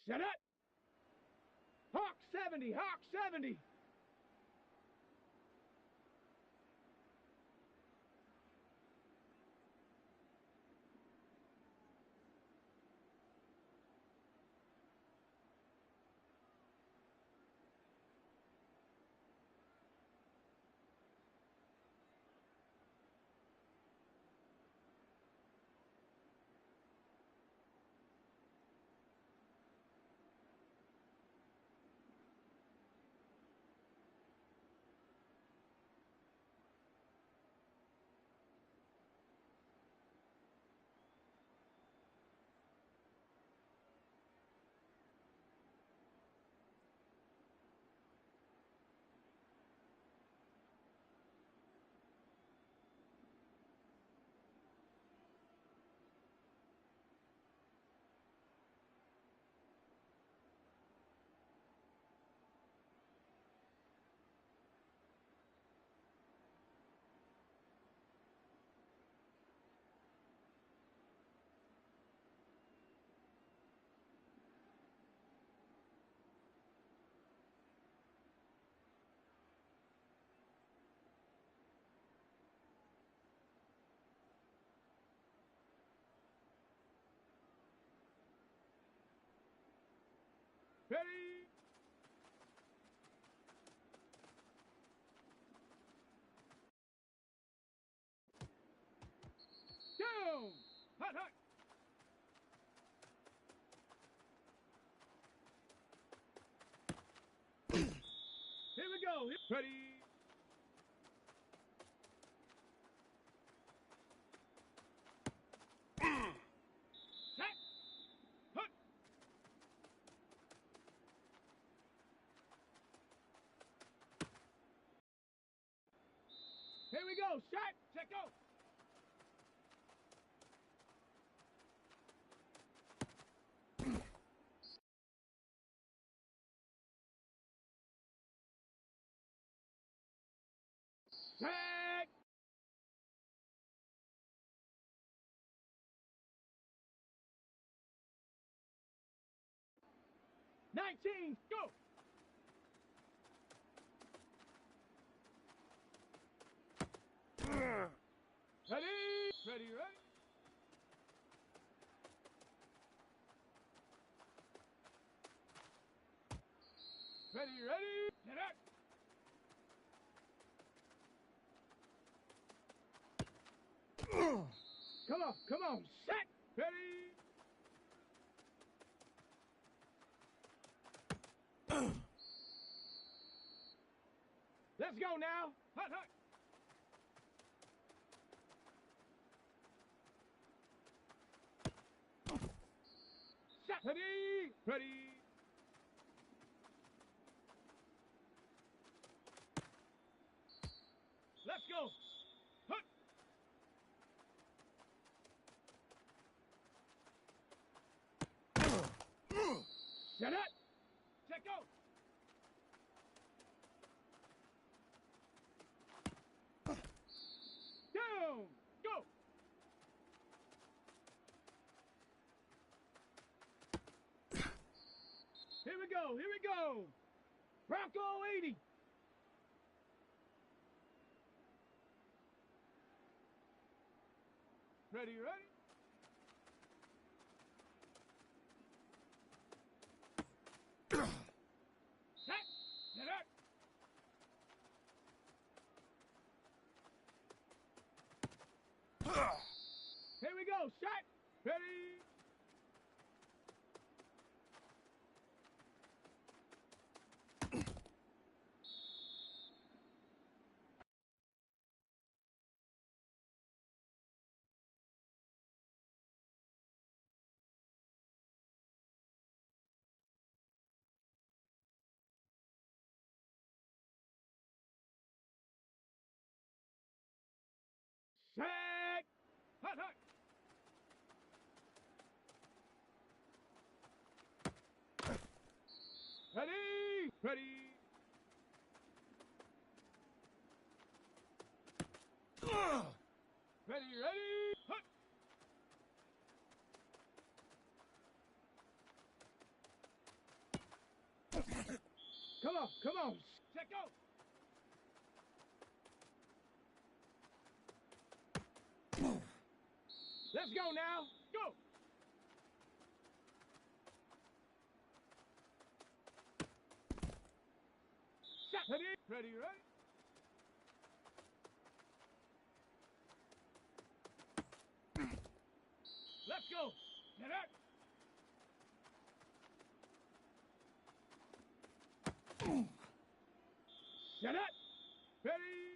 Shut up! Hawk 70! Hawk 70! Ready? Down! Hot, hot! Here we go! Ready? Set! Hut! Here we go! Shot! Check out! Set! '19, go! Ready? Ready, ready? Ready, ready? Get up! Come on, set! Ready? Let's go now! Hut, hut! Set! Ready? Ready? Let's go! Hut! Shut up! Check out! Down! Go! Here we go! Here we go! Bronco 80! Ready, ready? Set! Get up! Here we go! Shot! Ready? Set! Hut, hut! Ready? Ready? Ready, ready? Hut! Let's go now. Go. Shot. Ready, ready, ready. Let's go. Get up. Get up. Ready.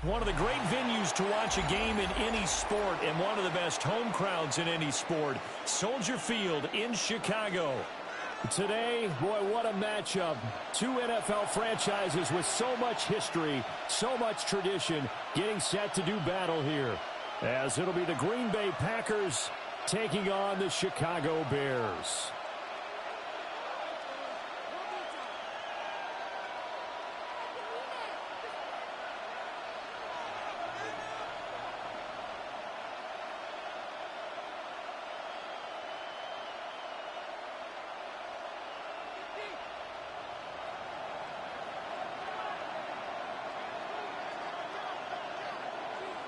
One of the great venues to watch a game in any sport and one of the best home crowds in any sport. Soldier Field in Chicago. Today, boy, what a matchup. Two NFL franchises with so much history, so much tradition, getting set to do battle here. As it'll be the Green Bay Packers taking on the Chicago Bears.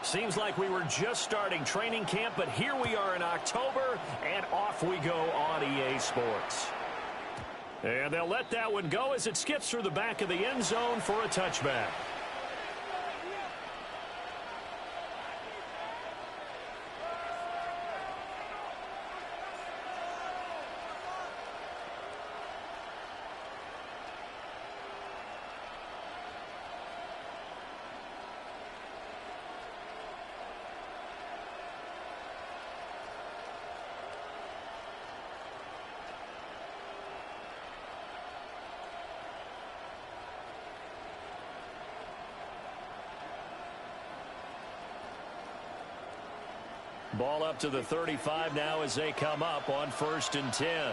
Seems like we were just starting training camp, but here we are in October, and off we go on EA Sports. And they'll let that one go as it skips through the back of the end zone for a touchback. Ball up to the 35 now as they come up on 1st and 10.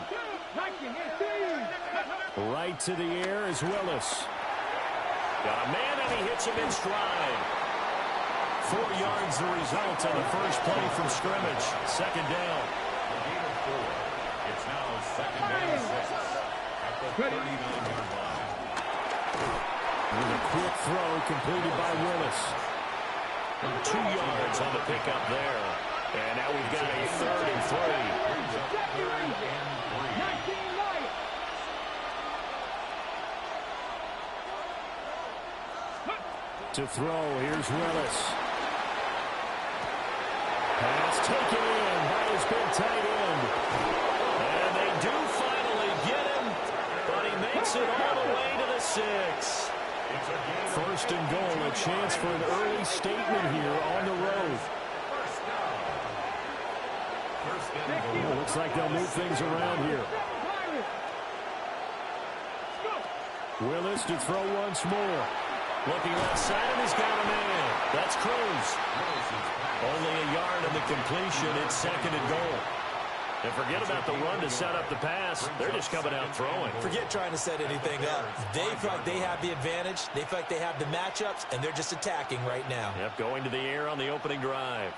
Right to the air is Willis. Got a man and he hits him in stride. 4 yards the result on the first play from scrimmage. 2nd down. It's now 2nd and 6 at the 39-yard line. With a quick throw completed by Willis. 2 yards on the pickup there. And now we've got a 3rd and 3. To throw, here's Willis. Pass taken in by his big tight end. And they do finally get him, but he makes it all the way to the 6. 1st and goal, a chance for an early statement here on the road. Oh, looks like they'll move things around here. Willis to throw once more. Looking left side, and he's got a man. That's Cruz. Only a yard on the completion. It's 2nd and goal. And forget about the run to set up the pass. They're just coming out throwing. Forget trying to set anything up. They feel like they have the advantage. They feel like they have the matchups, and they're just attacking right now. Yep, going to the air on the opening drive.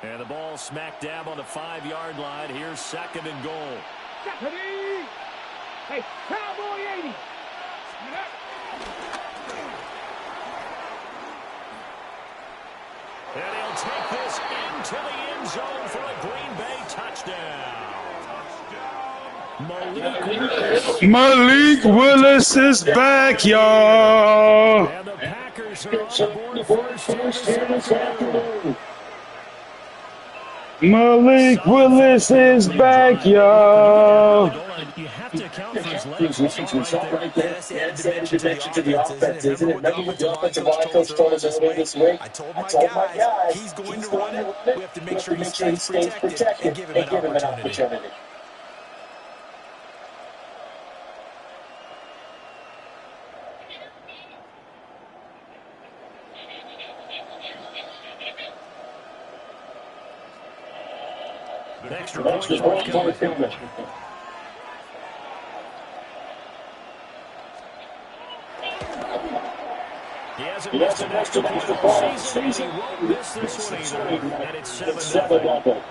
And the ball smack dab on the 5-yard line. Here's 2nd and goal. Hey, Cowboy 80. And he'll take this into the end zone for a Green Bay touchdown. Malik Willis is back, y'all. And the Packers are on the board first here this afternoon. Malik Willis is back, y'all. You have to account for his legs. It's all right there. That's the added dimension to the offense, isn't it? Remember what the offensive line coach told us earlier this week? I told my guys, he's going to run it. We have to make sure he stays protected and give him an opportunity. Extra point coming. He hasn't missed an extra point all season. He won't miss this one either. And it's 7-0.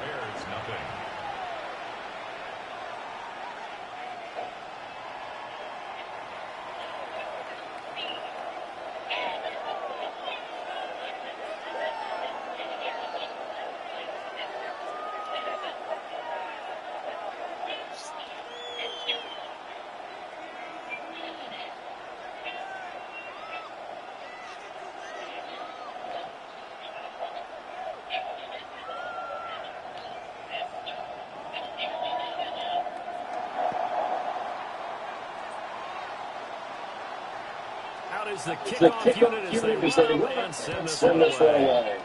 the kickoff unit as they run and send this one away.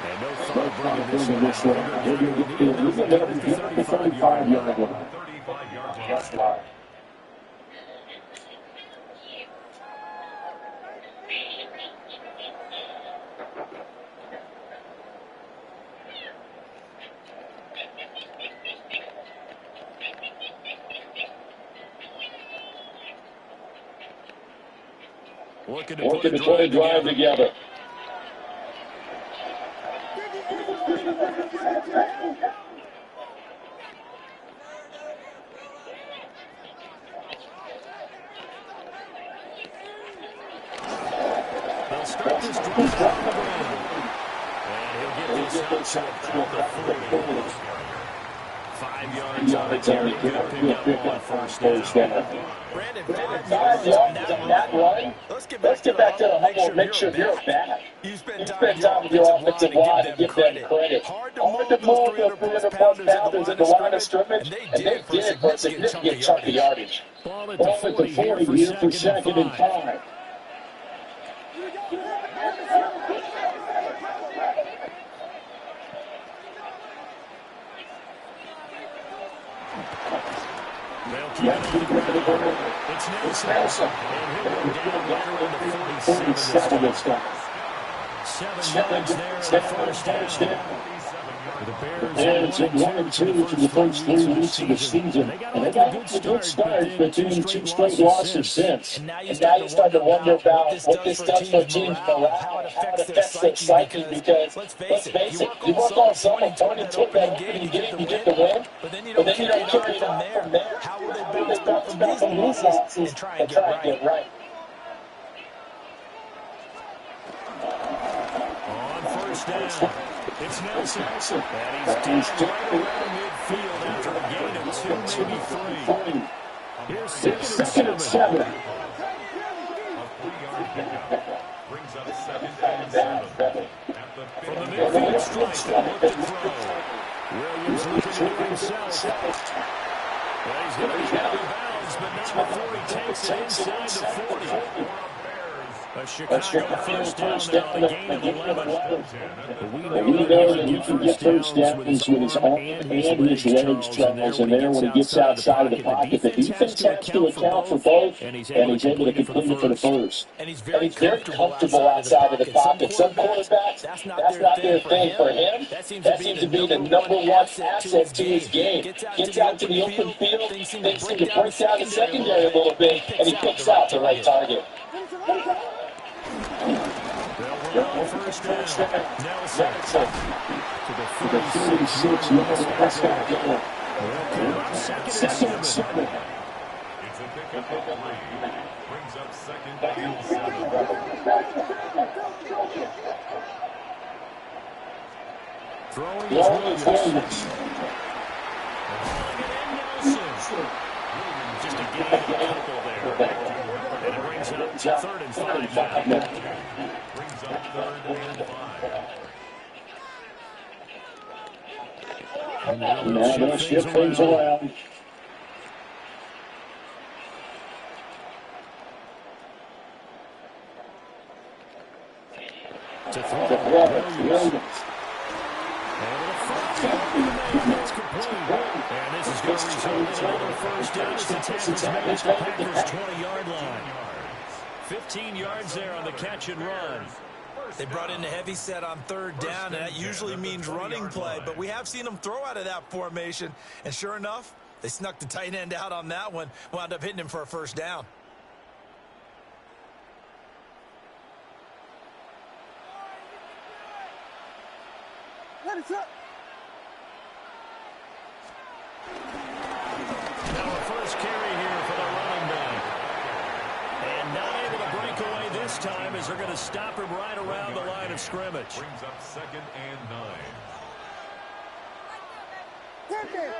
And no thought of bringing this one out. They're going to get it the 35-yard line. Looking to put a drive together. They'll start this drive on the ground. And he'll get this out to the 40. 5 yards on the carry. Good pick up on first down. Brandon, 5 yards on that run. Let's get back to the huddle. Make sure you're back. You spend time with your offensive line and give them credit. Hard to move those 300-plus pounders at the line of scrimmage, and they did it for a significant chunk of yardage. Ball at the 40 here for second and 5. It's Nelson. And he'll go down on the 47 this time. 7 yards there on the first down. The Bears had 1-2 for the first 3 weeks of the season. And they got a good start, but then 2 straight losses since. And now you start to wonder about what this does for a team's morale, how it affects their psyche, because, let's face it, you work on something, Tony took that opening game, you get the win, but then you don't carry it on from there. How will they bounce back from these losses and try and get right? On first down, it's Nelson. And he's down right around midfield after a gain of 2, maybe 3. Here's second and 7. A 3-yard pickup brings up 2nd and 7. From the midfield stripe, look to throw. Williams looking to himself. Well, he's going to be out of bounds, but not before he takes it inside the 40. A Chicago first down there on a gain of 11. But we know that he can get first downs with his arm and his legs, Charles, and there when he gets outside of the pocket. The defense has to account for both, and he's able to complete it for the first. And he's very comfortable outside of the pocket. Some quarterbacks, that's not their thing. For him, that seems to be the number one asset to his game. Gets out to the open field, things seem to break down the secondary a little bit, and he picks out the right target. They'll run on first down. Nelson to the 46. Second and 7. It's a pickup of 3. Brings up 2nd and 7. Throwing is Williams. Nelson. Just a gain of a couple there. And it brings it up to 3rd and 5 now. Brings up 3rd and 5. And now they'll shift things around. To throw Williams. That's complete. And this is going to result in another first down as the Texans manage the Packers' 20-yard line. 15 yards there on the catch and run. They brought in a heavy set on 3rd down, and that usually means running play, but we have seen them throw out of that formation, and sure enough, they snuck the tight end out on that one, wound up hitting him for a first down. Let it up. Now a first carry here for the running back. And not able to break away this time as they're going to stop him right around the line of scrimmage. Brings up 2nd and 9. Take it.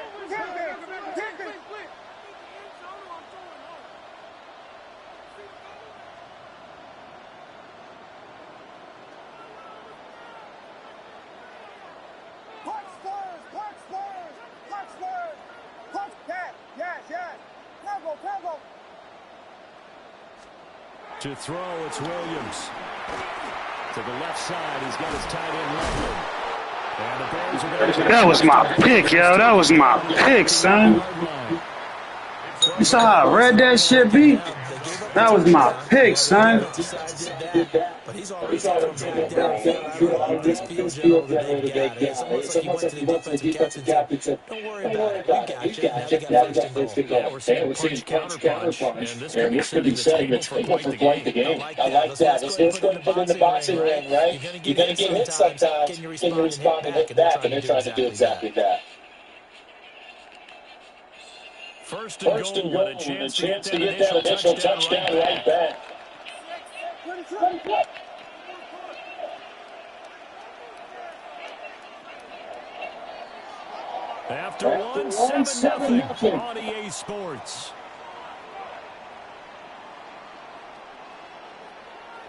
To throw, it's Williams. To the left side, he's got his tight end Malik. And the Bears are going to... That was my pick, yo. That was my pick, son. You saw how I read that shit, B? That was my pick, son. But he's already coming down this field general today. It's almost like he went to the defensive captain and said, don't worry about it. We got you. Now we got first and goal. Yeah, we're seeing counter-punch. And this could be setting the table for quite the game. I like that. Let's go and put in the boxing ring, right? You're going to get hit sometimes. Can you respond and hit back? And they're trying to do exactly that. First and goal, and a chance to get that initial touchdown right back. After one, 7-0 on EA Sports.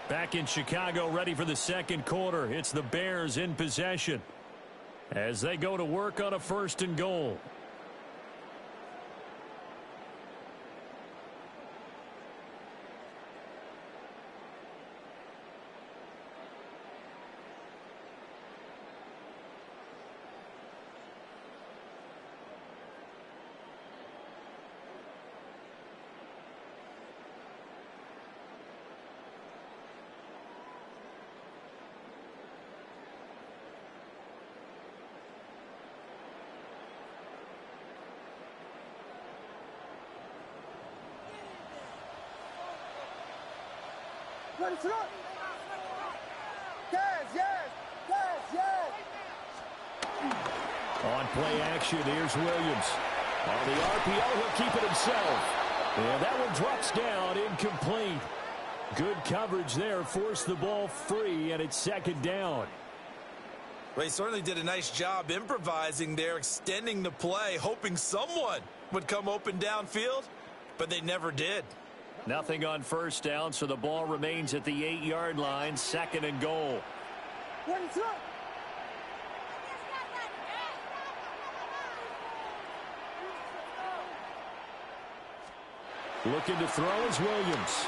Back in Chicago, ready for the second quarter. It's the Bears in possession as they go to work on a first and goal. On play action, here's Williams. On the RPO, he'll keep it himself. And that one drops down, incomplete. Good coverage there, forced the ball free, and it's second down. Well, he certainly did a nice job improvising there, extending the play, hoping someone would come open downfield, but they never did. Nothing on first down, so the ball remains at the 8-yard line, second and goal. Looking to throw is Williams.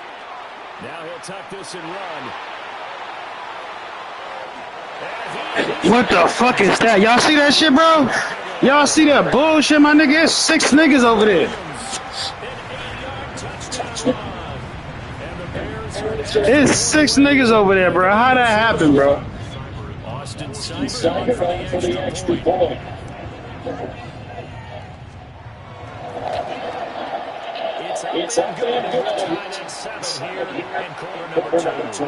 Now he'll tuck this and run. What the fuck is that? Y'all see that shit, bro? Y'all see that bullshit, my nigga? It's 6 niggas over there. It's 6 niggas over there, bro. How that happen, bro? Austin Simon for the extra point. It's up good. Tied at 7 here in quarter number 2.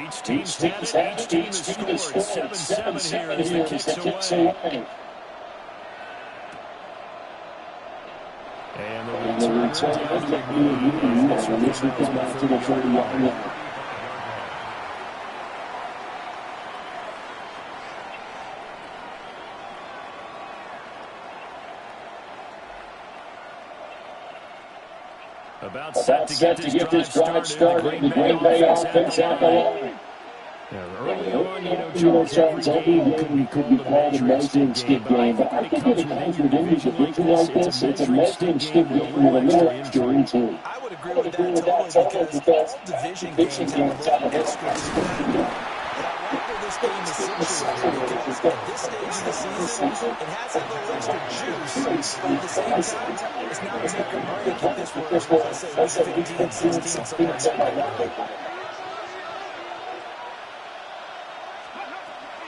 Each team's had it. Each team has scored 7-7 here as the kicks away. And the return to the 30-yard line. About set to get this drive started. The Green Bay offense at the line. Early on, Charles, every game could be called a measuring stick game, but I think when it comes to a division like this, it's a measuring stick game with a little extra into it. I would agree with that totally because all division games have an extra stick. This game is situated because at this stage of the season, it has a little extra juice. But at the same time, it's not as if you're going to keep this for, let's say, 15, 16, something like that.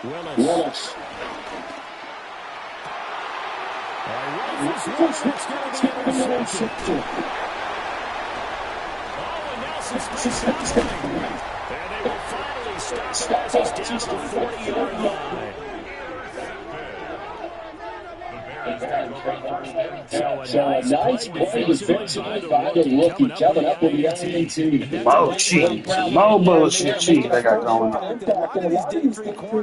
Willis. And they will finally stop him as he's down to the 40-yard line. So So a nice play defensively by the rookie coming up with the INT. More cheating. More bullshit cheating they got going on.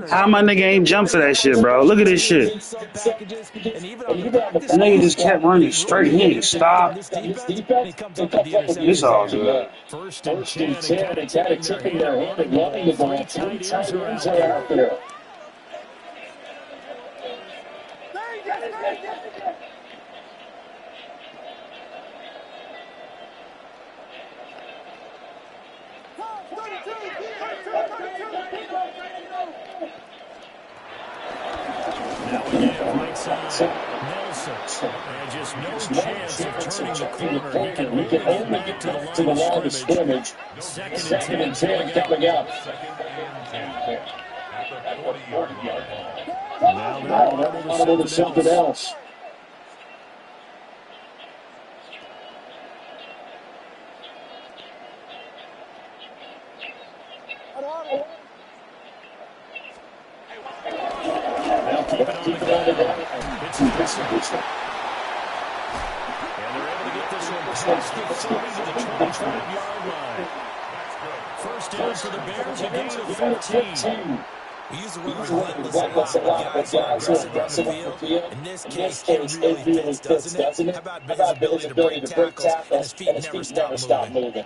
How my nigga ain't jump for that shit, bro? Look at this shit. The nigga just kept running straight. He ain't stopped. It's all good. First and 10, and kind of tipping their hand and running the ball. 3 tight ends are out there. Now again, right side, Nelson. And just no chance of turning the corner. He can only get to the line of scrimmage. Second and 10 coming up. Now they're on to something else. Now keep it on the ground. It's Willis. And they're able to get this one past the 40 to the 25-yard line. First down for the Bears, a gain of 15. We use the word relentless a lot, but guys are aggressive on the field. In this case, it really fits, doesn't it? How about Billy's ability to break tackles, and his feet never stop moving.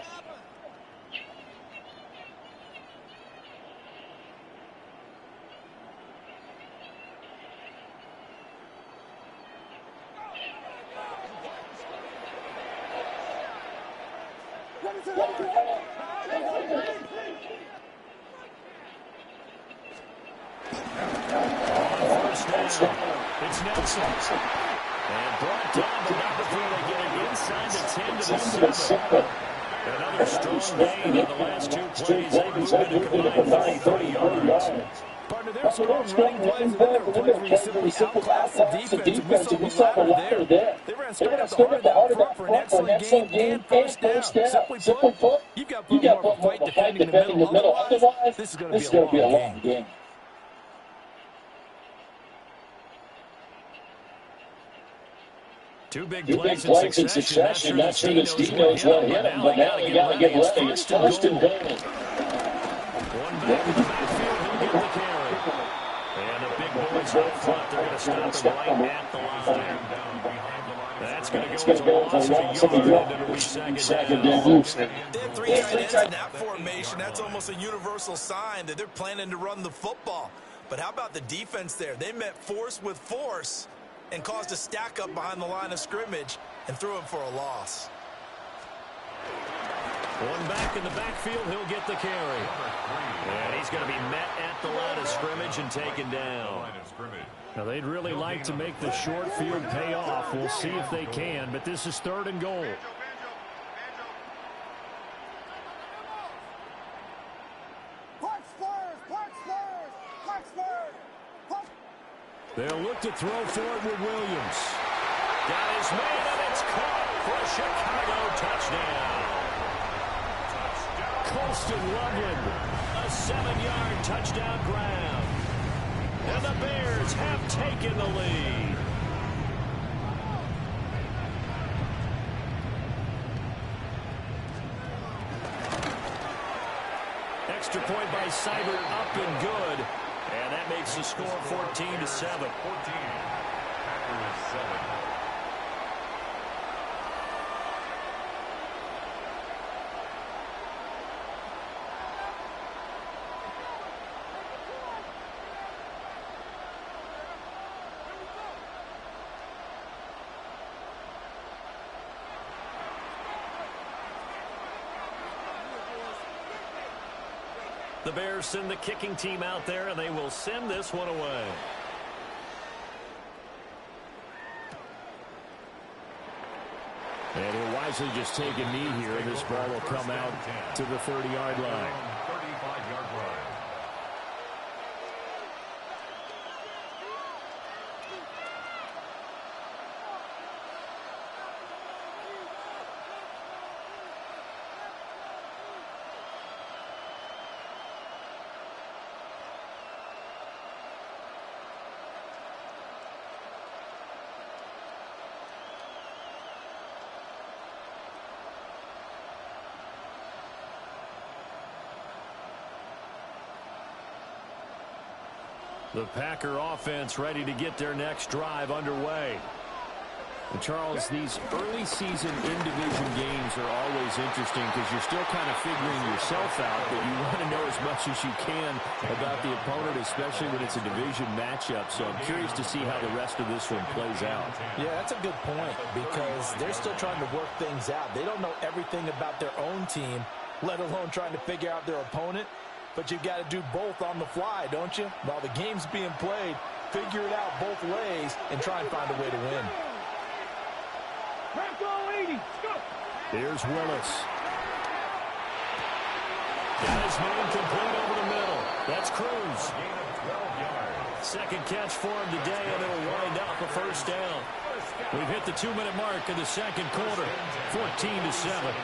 It's Nelson. And brought down the number 3. They get it inside the 10 to the 7. Another strong gain in the last 2 plays. They move into combined 30 yards. Partner, there's strong running plays, and then there were plays where you simply outclass the defense. We saw the ladder there. They ran straight up the heart of that front for an excellent game and first down. Simply put, you've got to put more of a fight defending the middle. Otherwise, this is going to be a long game. Two big plays in succession. Not sure this defense will hit him, but now you got to get ready. It's first and goal. One back in the backfield, he'll get the carry. And the big boys up front, they're going to stop him right at the line. That's going to go as a loss of a yard into the second down. They have 3 tight ends in that formation. That's almost a universal sign that they're planning to run the football. But how about the defense there? They met force with force and caused a stack up behind the line of scrimmage and threw him for a loss. One back in the backfield, he'll get the carry. And he's going to be met at the line of scrimmage and taken down. Now, they'd really like to make the short field pay off. We'll see if they can, but this is 3rd and goal. They'll look to throw for it with Williams. Got his man, and it's caught for a Chicago touchdown. Colston Loveland, a 7-yard touchdown grab. And the Bears have taken the lead. Extra point by Seibert, up and good. And that makes the score 14 to 7. 14. Packers 7. The Bears send the kicking team out there, and they will send this one away. And he'll wisely just take a knee here, and this ball will come out to the 30-yard line. 35-yard line. The Packer offense ready to get their next drive underway. And Charles, these early season in-division games are always interesting because you're still kind of figuring yourself out, but you want to know as much as you can about the opponent, especially when it's a division matchup. So I'm curious to see how the rest of this one plays out. Yeah, that's a good point because they're still trying to work things out. They don't know everything about their own team, let alone trying to figure out their opponent. But you've got to do both on the fly, don't you? While the game's being played, figure it out both ways and try and find a way to win. Here's Willis. Got his man complete over the middle. That's Cruz. Second catch for him today, and it'll wind up a first down. We've hit the 2-minute mark in the second quarter, 14-7.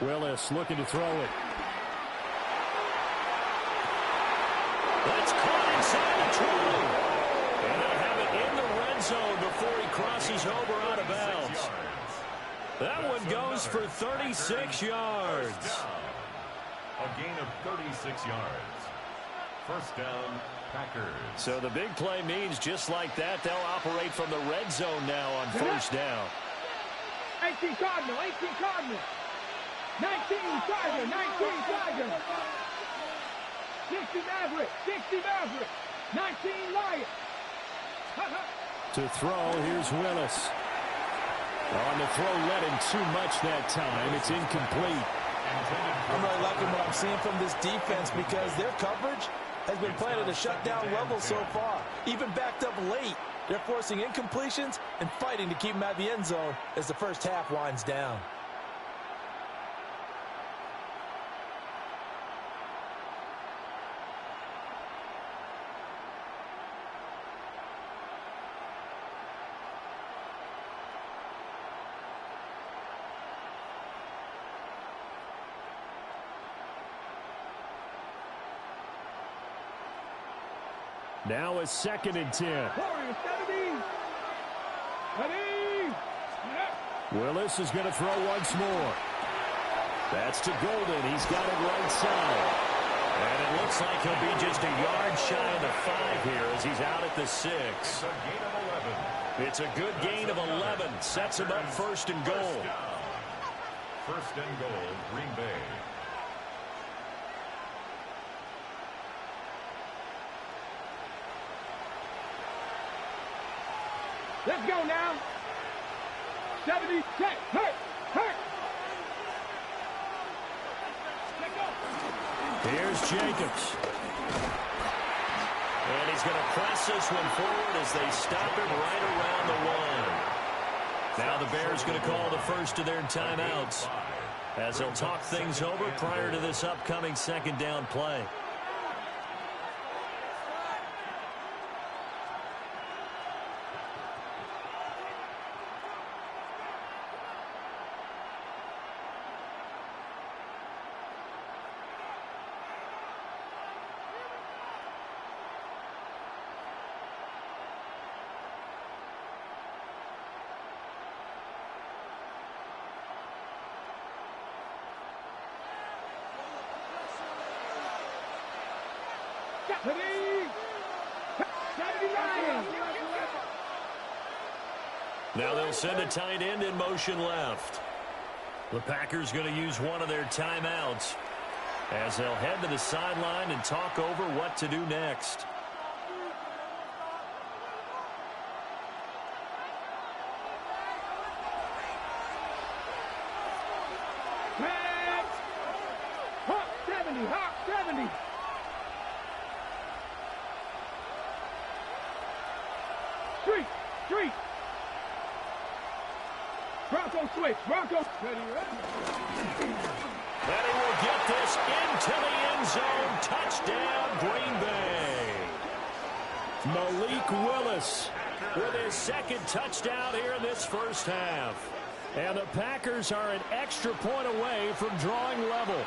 Willis looking to throw it. That's caught inside the 20. And they'll have it in the red zone before he crosses over out of bounds. That one goes for 36 yards. A gain of 36 yards. First down, Packers. So the big play means just like that, they'll operate from the red zone now on first down. 18 Cardinal, 18 Cardinal. 19 Tiger, 19 Tiger. 60 Maverick, 60 Maverick. 19 Lion. To throw, here's Willis. On the throw, let him too much that time. It's incomplete. I'm really liking what I'm seeing from this defense because their coverage has been playing at a shutdown level so far. Even backed up late, they're forcing incompletions and fighting to keep them out of the end zone as the first half winds down. Now a 2nd and 10. Willis is going to throw once more. That's to Golden. He's got it right side. And it looks like he'll be just a yard shy of the 5 here as he's out at the 6. It's a good gain of 11. Sets him up first and goal. First and goal, Green Bay. Let's go now. 70, check, hurt. Here's Jacobs. And he's going to press this one forward as they stop him right around the 1. Now the Bears going to call the first of their timeouts as they'll talk things over prior to this upcoming second down play. Now they'll send a tight end in motion left. The Packers going to use one of their timeouts as they'll head to the sideline and talk over what to do next. Hawk 70, Hawk 70. Street. Street. Bronco switch. Bronco. Ready. And he will get this into the end zone. Touchdown, Green Bay. Malik Willis with his second touchdown here in this first half. And the Packers are an extra point away from drawing level.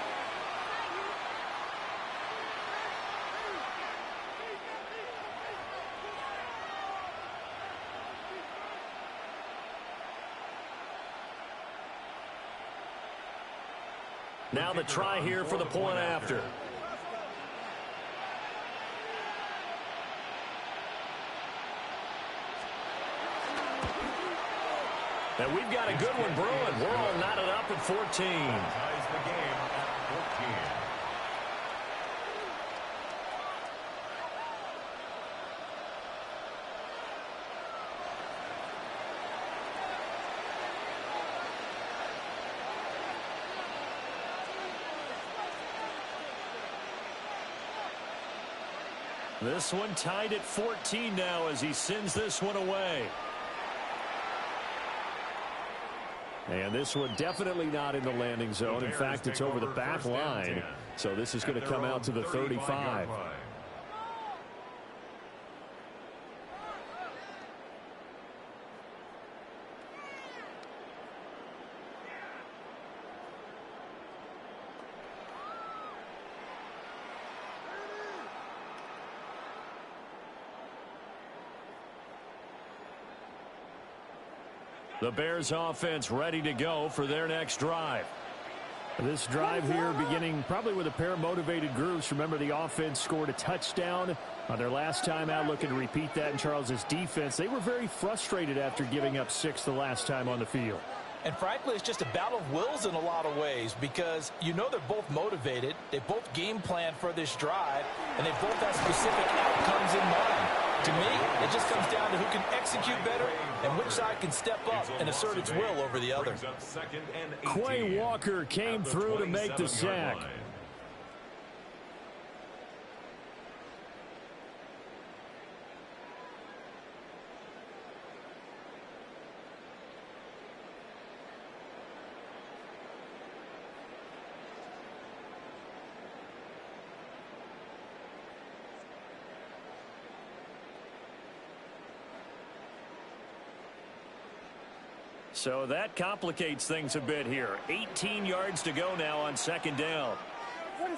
Now the try here for the point after. And we've got a good one brewing. We're all knotted up at 14. Ties the game at 14. This one tied at 14 now as he sends this one away. And this one definitely not in the landing zone. In fact, it's over the back line. So this is going to come out to the 35. The Bears offense ready to go for their next drive. This drive here beginning probably with a pair of motivated groups. Remember, the offense scored a touchdown on their last time out. Looking to repeat that in Charles's defense. They were very frustrated after giving up 6 the last time on the field. And frankly, it's just a battle of wills in a lot of ways because you know they're both motivated. They both game plan for this drive, and they both have specific outcomes in mind. To me, it just comes down to who can execute better and which side can step up and assert its will over the other. Quay Walker came through to make the sack. So that complicates things a bit here. 18 yards to go now on second down. They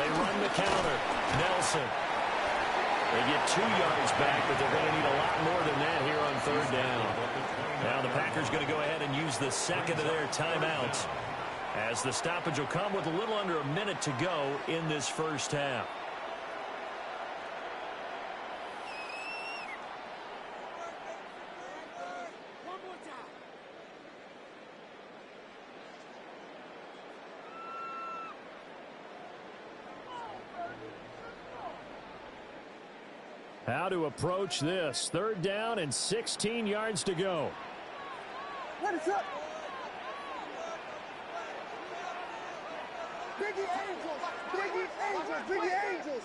run the counter. Nelson. They get 2 yards back, but they're going to need a lot more than that here on third down. Now the Packers going to go ahead and use the second of their timeouts as the stoppage will come with a little under a minute to go in this first half. How to approach this. Third down and 16 yards to go. What is up? Biggie Angels! Biggie Angels! Biggie Angels!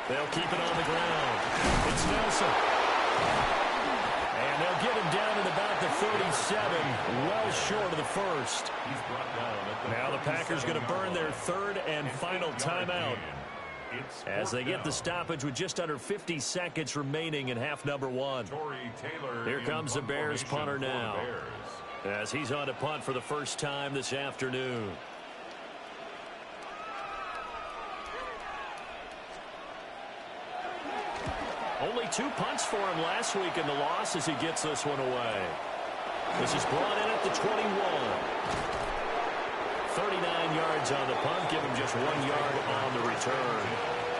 They'll keep it on the ground. It's Nelson. And they'll get him down at about the 37, well short of the first. Now the Packers going to burn their third and final timeout as they get the stoppage with just under 50 seconds remaining in half number one. Here comes the Bears punter now as he's on to punt for the first time this afternoon. Only 2 punts for him last week in the loss as he gets this one away. This is brought in at the 21. 39 yards on the punt, give him just 1 yard on the return.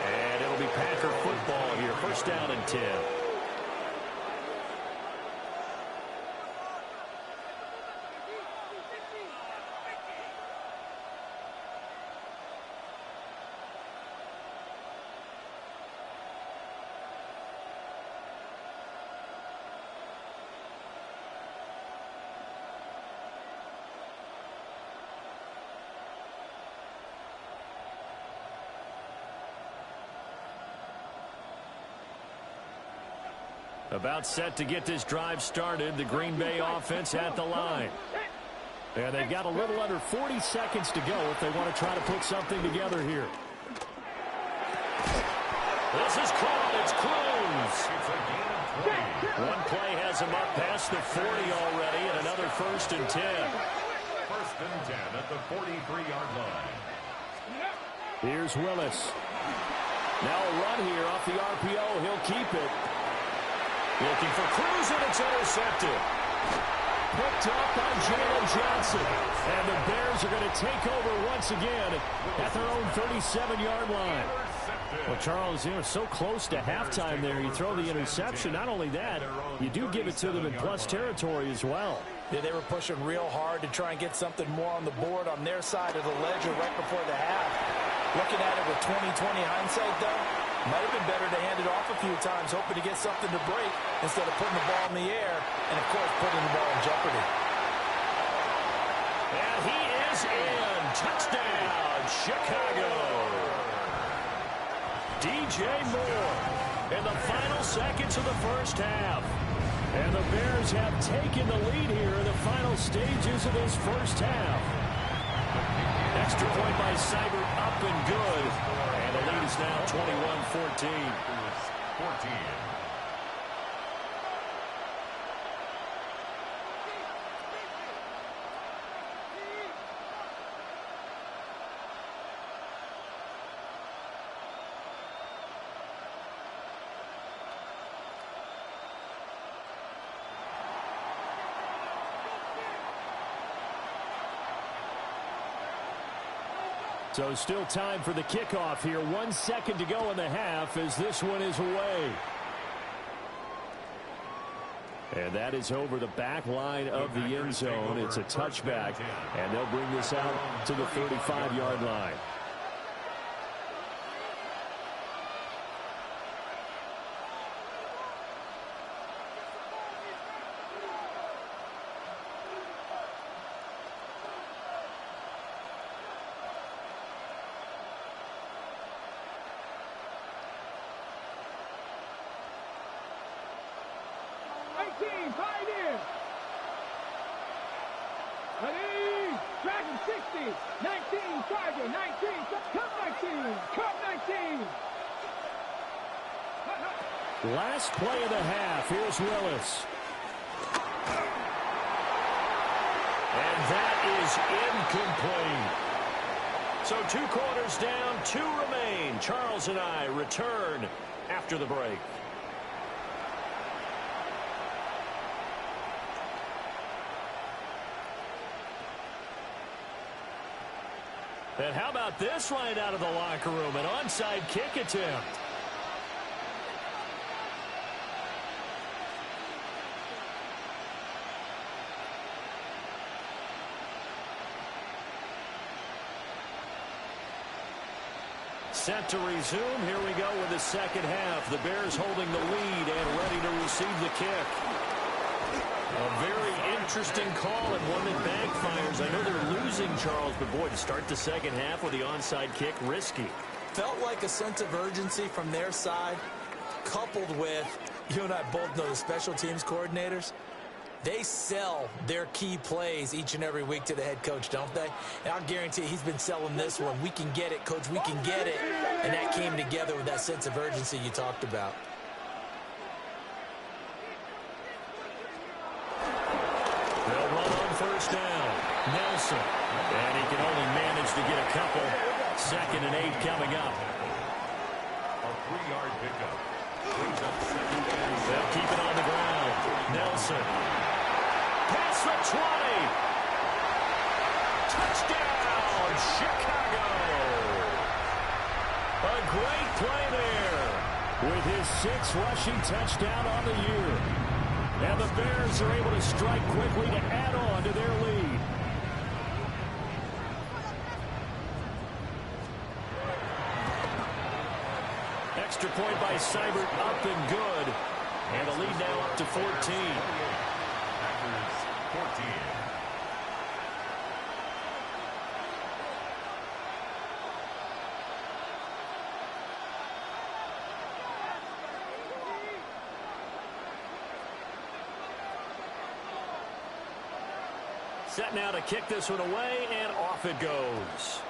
And it'll be Packer football here, first down and 10. About set to get this drive started. The Green Bay offense at the line. And they've got a little under 40 seconds to go if they want to try to put something together here. This is called. It's close. One play has him up past the 40 already, and another 1st and 10. 1st and 10 at the 43-yard line. Here's Willis. Now a run here off the RPO. He'll keep it. Looking for Cruz, and it's intercepted. Picked up by Jalen Johnson. And the Bears are going to take over once again at their own 37-yard line. Well, Charles, so close to halftime there. You throw the interception. Not only that, you do give it to them in plus territory as well. Yeah, they were pushing real hard to try and get something more on the board on their side of the ledger right before the half. Looking at it with 20/20 hindsight, though, might have been better to hand it off a few times, hoping to get something to break instead of putting the ball in the air and, of course, putting the ball in jeopardy. And he is in. Touchdown, Chicago. DJ Moore in the final seconds of the first half. And the Bears have taken the lead here in the final stages of this first half. Extra point by Seibert, up and good. And the lead is now 21-14. 14. So still time for the kickoff here. 1 second to go in the half as this one is away. And that is over the back line of the end zone. It's a touchback, and they'll bring this out to the 35-yard line. Dragon 60, 19, Tiger 19, Cup 19, Cup 19. Last play of the half. Here's Willis. And that is incomplete. So 2 quarters down, 2 remain. Charles and I return after the break. And how about this right out of the locker room? An onside kick attempt. Set to resume. Here we go with the second half. The Bears holding the lead and ready to receive the kick. A very interesting call and one that backfires. I know they're losing, Charles, but boy, to start the second half with the onside kick, risky. Felt like a sense of urgency from their side, coupled with, you and I both know the special teams coordinators. They sell their key plays each and every week to the head coach, don't they? And I'll guarantee he's been selling this one. We can get it, coach, we can get it. And that came together with that sense of urgency you talked about. They'll run on first down. Nelson. And he can only manage to get a couple. 2nd and 8 coming up. A 3-yard pickup. Brings up 2nd and 7. They'll keep it on the ground. Nelson. Past the 20. Touchdown, Chicago. A great play there with his 6th rushing touchdown on the year. And the Bears are able to strike quickly to add on to their lead. Extra point by Seibert, up and good. And the lead now up to 14. Packers 14. Set now to kick this one away, and off it goes.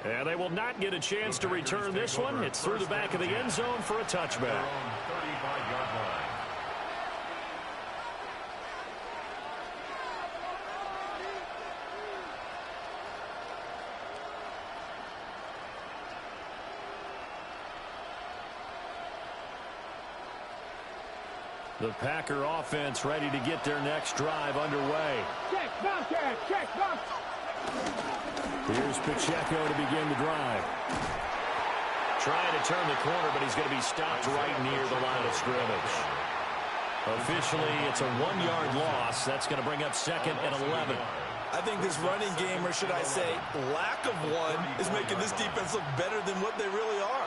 And they will not get a chance to return this one. It's through the back of the end zone for a touchback. 35-yard line. The Packer offense ready to get their next drive underway. Check, Bobcat, check, Bob. Here's Pacheco to begin the drive. Trying to turn the corner, but he's going to be stopped right near the line of scrimmage. Officially, it's a 1-yard loss. That's going to bring up 2nd and 11. I think this running game, or should I say lack of one, is making this defense look better than what they really are.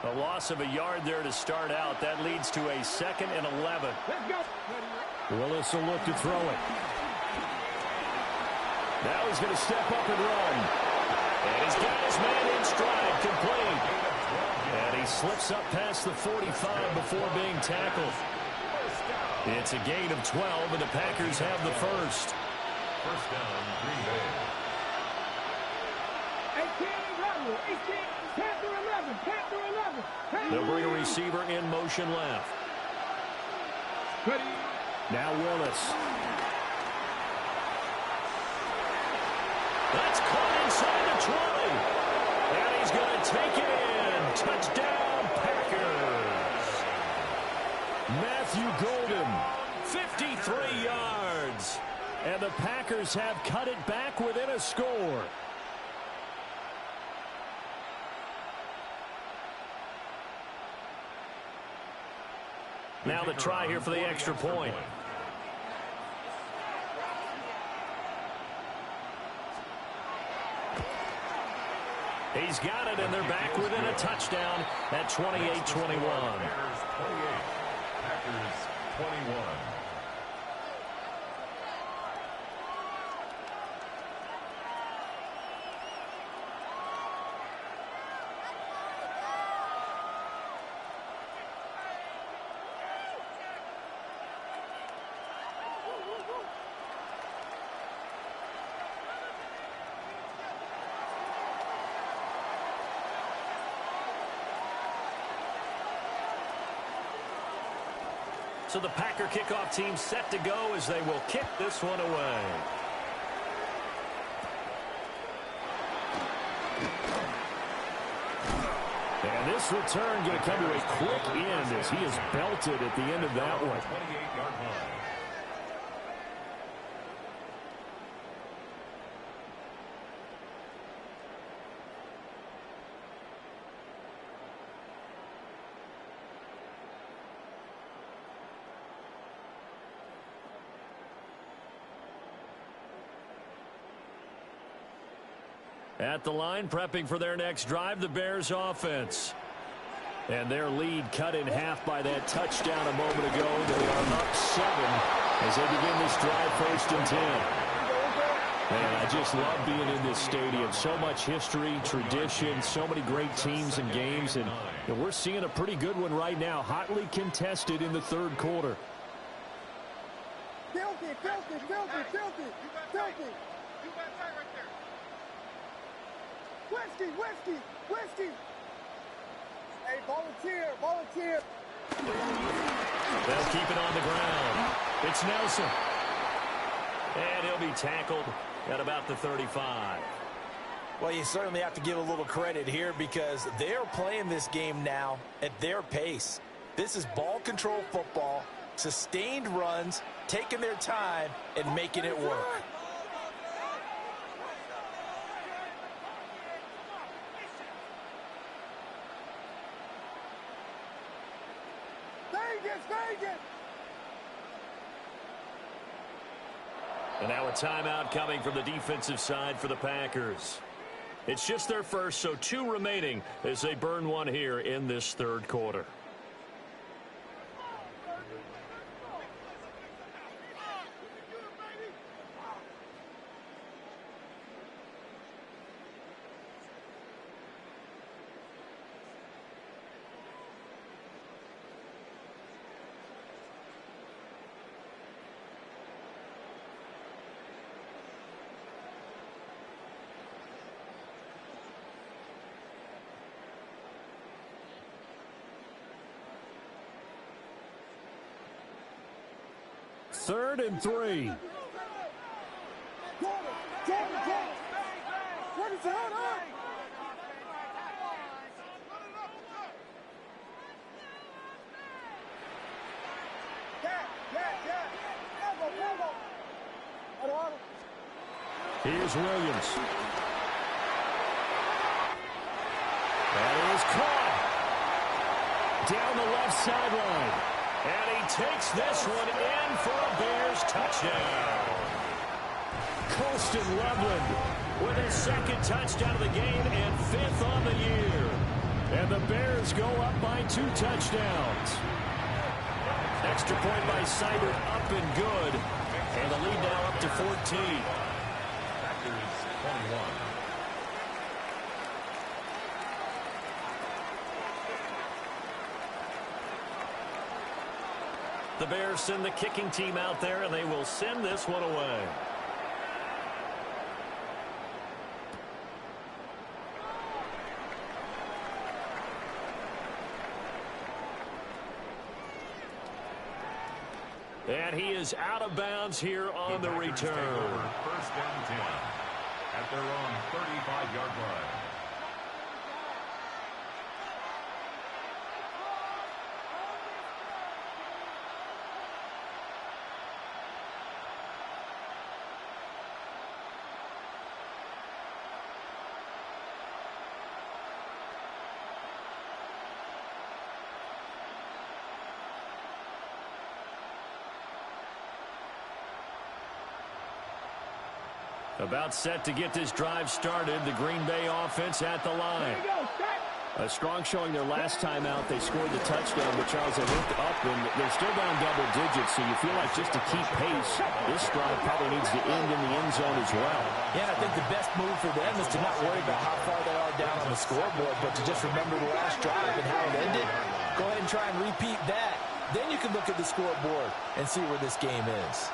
A loss of a yard there to start out. That leads to a 2nd and 11. Let's go. Willis will look to throw it. Now he's going to step up and run. And he's got his man in stride, complete. And he slips up past the 45 before being tackled. It's a gain of 12, and the Packers have the first. First down, Green Bay. 18, 10 through 11, 10 through 11. They'll bring a receiver in motion left. Ready. Now Willis. That's caught inside the 20. And he's going to take it in. Touchdown, Packers. Matthew Golden, 53 yards. And the Packers have cut it back within a score. Now the try here for the extra point. He's got it, and they're back within a touchdown at 28-21. Packers 28, Packers 21. So the Packer kickoff team set to go as they will kick this one away. And this return going to come to a quick end as he is belted at the end of that one. 28-yard line. At the line, prepping for their next drive, the Bears offense. And their lead cut in half by that touchdown a moment ago. They are up 7 as they begin this drive, 1st and 10. Man, I just love being in this stadium. So much history, tradition, so many great teams and games. And we're seeing a pretty good one right now, hotly contested in the 3rd quarter. Filthy, filthy, filthy, filthy, filthy. Whiskey. Hey, volunteer. They'll keep it on the ground. It's Nelson. And he'll be tackled at about the 35. Well, you certainly have to give a little credit here because they're playing this game now at their pace. This is ball control football, sustained runs, taking their time, and making it work. And now a timeout coming from the defensive side for the Packers. It's just their first, so 2 remaining as they burn one here in this third quarter. Third and 3. Jordan. What is that? Here's Williams. That is caught. Down the left sideline. And he takes this one in for a Bears touchdown. Colston Loveland with his second touchdown of the game and 5th on the year. And the Bears go up by 2 touchdowns. Extra point by Seibert up and good. And the lead now up to 14. Packers 21. The Bears send the kicking team out there, and they will send this one away. And he is out of bounds here on the return. First down 10 at their own 35-yard line. About set to get this drive started. The Green Bay offense at the line. A strong showing their last time out. They scored the touchdown, but Charles, they looked up, and they're still down double digits, so you feel like just to keep pace, this drive probably needs to end in the end zone as well. Yeah, I think the best move for them is to not worry about how far they are down on the scoreboard, but to just remember the last drive and how it ended. Go ahead and try and repeat that. Then you can look at the scoreboard and see where this game is.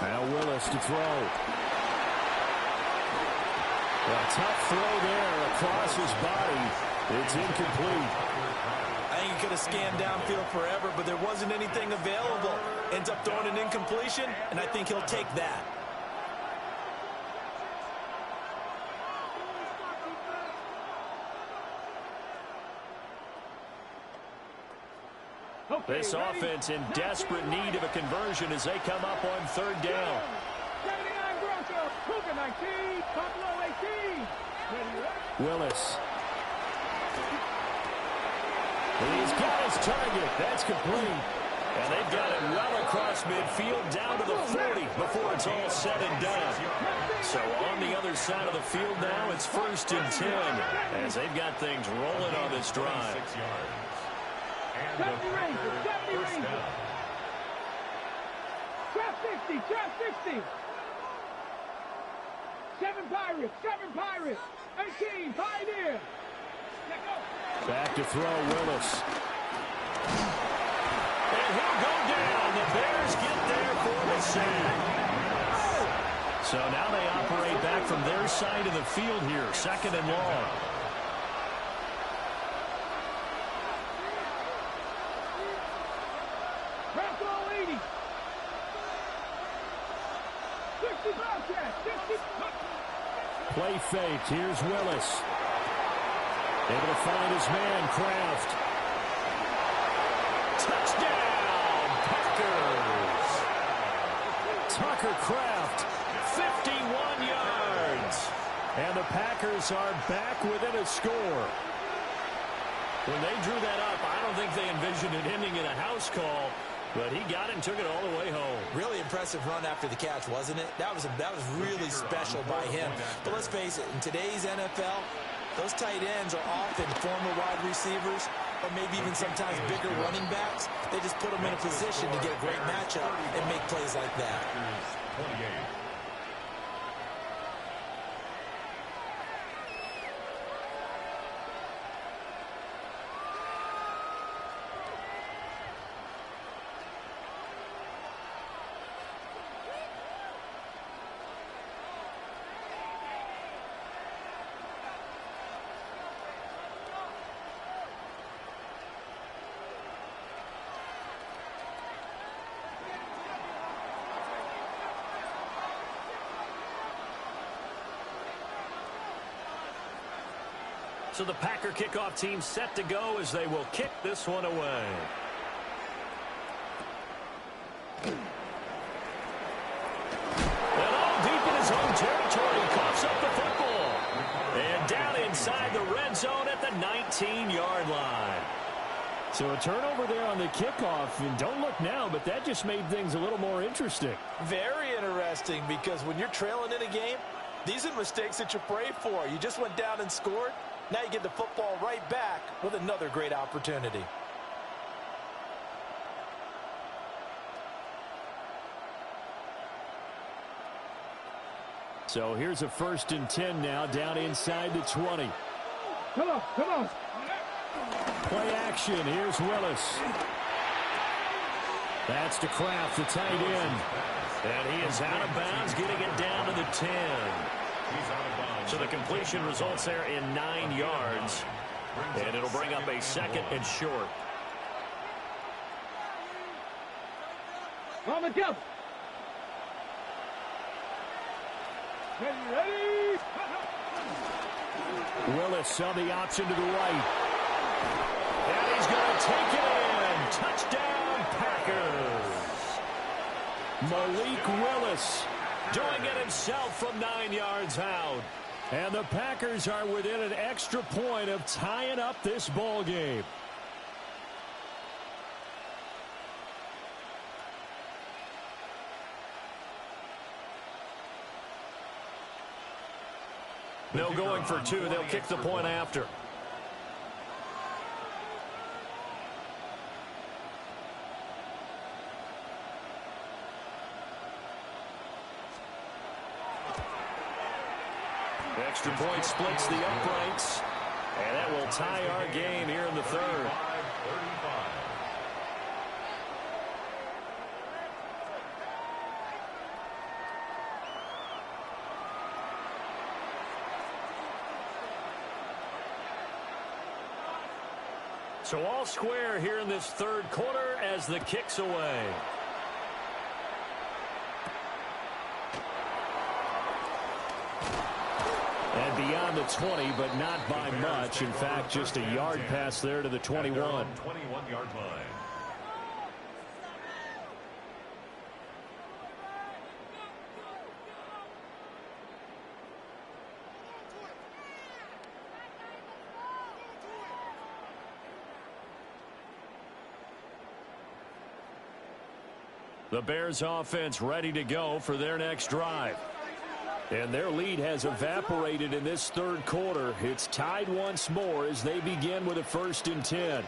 Now Willis to throw. A tough throw there across his body. It's incomplete. I think he could have scanned downfield forever, but there wasn't anything available. Ends up throwing an incompletion, and I think he'll take that. This offense in desperate need of a conversion as they come up on third down. 79 Broncos, Cougar 19, Buffalo 18. Willis. He's got his target. That's complete. And they've got it well across midfield down to the 40 before it's all said and done. So on the other side of the field now, it's 1st and 10 as they've got things rolling on this drive. 6 yards. And 70 Rangers, 70 first Rangers. down. Trap 60, trap 60. 7 Pirates, 7 Pirates. 18, Pioneer. Back to throw, Willis. And he'll go down. The Bears get there for the sack. So now they operate back from their side of the field here, 2nd and long. Play faked. Here's Willis. Able to find his man, Kraft. Touchdown, Packers. Tucker Kraft, 51 yards. And the Packers are back within a score. When they drew that up, I don't think they envisioned it ending in a house call. But he got it and took it all the way home. Really impressive run after the catch, wasn't it? That was really special by him. But let's face it, in today's NFL, those tight ends are often former wide receivers or maybe even sometimes bigger running backs. They just put them in a position to get a great matchup and make plays like that. 28. So the Packer kickoff team set to go as they will kick this one away. And all deep in his own territory, coughs up the football. And down inside the red zone at the 19-yard line. So a turnover there on the kickoff, and don't look now, but that just made things a little more interesting. Very interesting, because when you're trailing in a game, these are mistakes that you pray for. You just went down and scored. Now you get the football right back with another great opportunity. So here's a 1st and 10 now, down inside the 20. Come on, come on. Play action. Here's Willis. That's to Kraft, the tight end. And he is out of bounds, getting it down to the 10. So the completion results there in 9 yards. And it'll bring up a 2nd and short. On the jump. Ready? Willis on the option to the right. And he's going to take it in. Touchdown, Packers. Malik Willis doing it himself from 9 yards out. And the Packers are within an extra point of tying up this ball game. No going for 2. They'll kick the point after. Extra point splits the uprights. And that will tie our game here in the 3rd. So all square here in this 3rd quarter as the kick's away. And beyond the 20, but not by much. In fact, just a yard pass there to the 21. 21-yard line. The Bears offense ready to go for their next drive. And their lead has evaporated in this 3rd quarter. It's tied once more as they begin with a 1st and 10.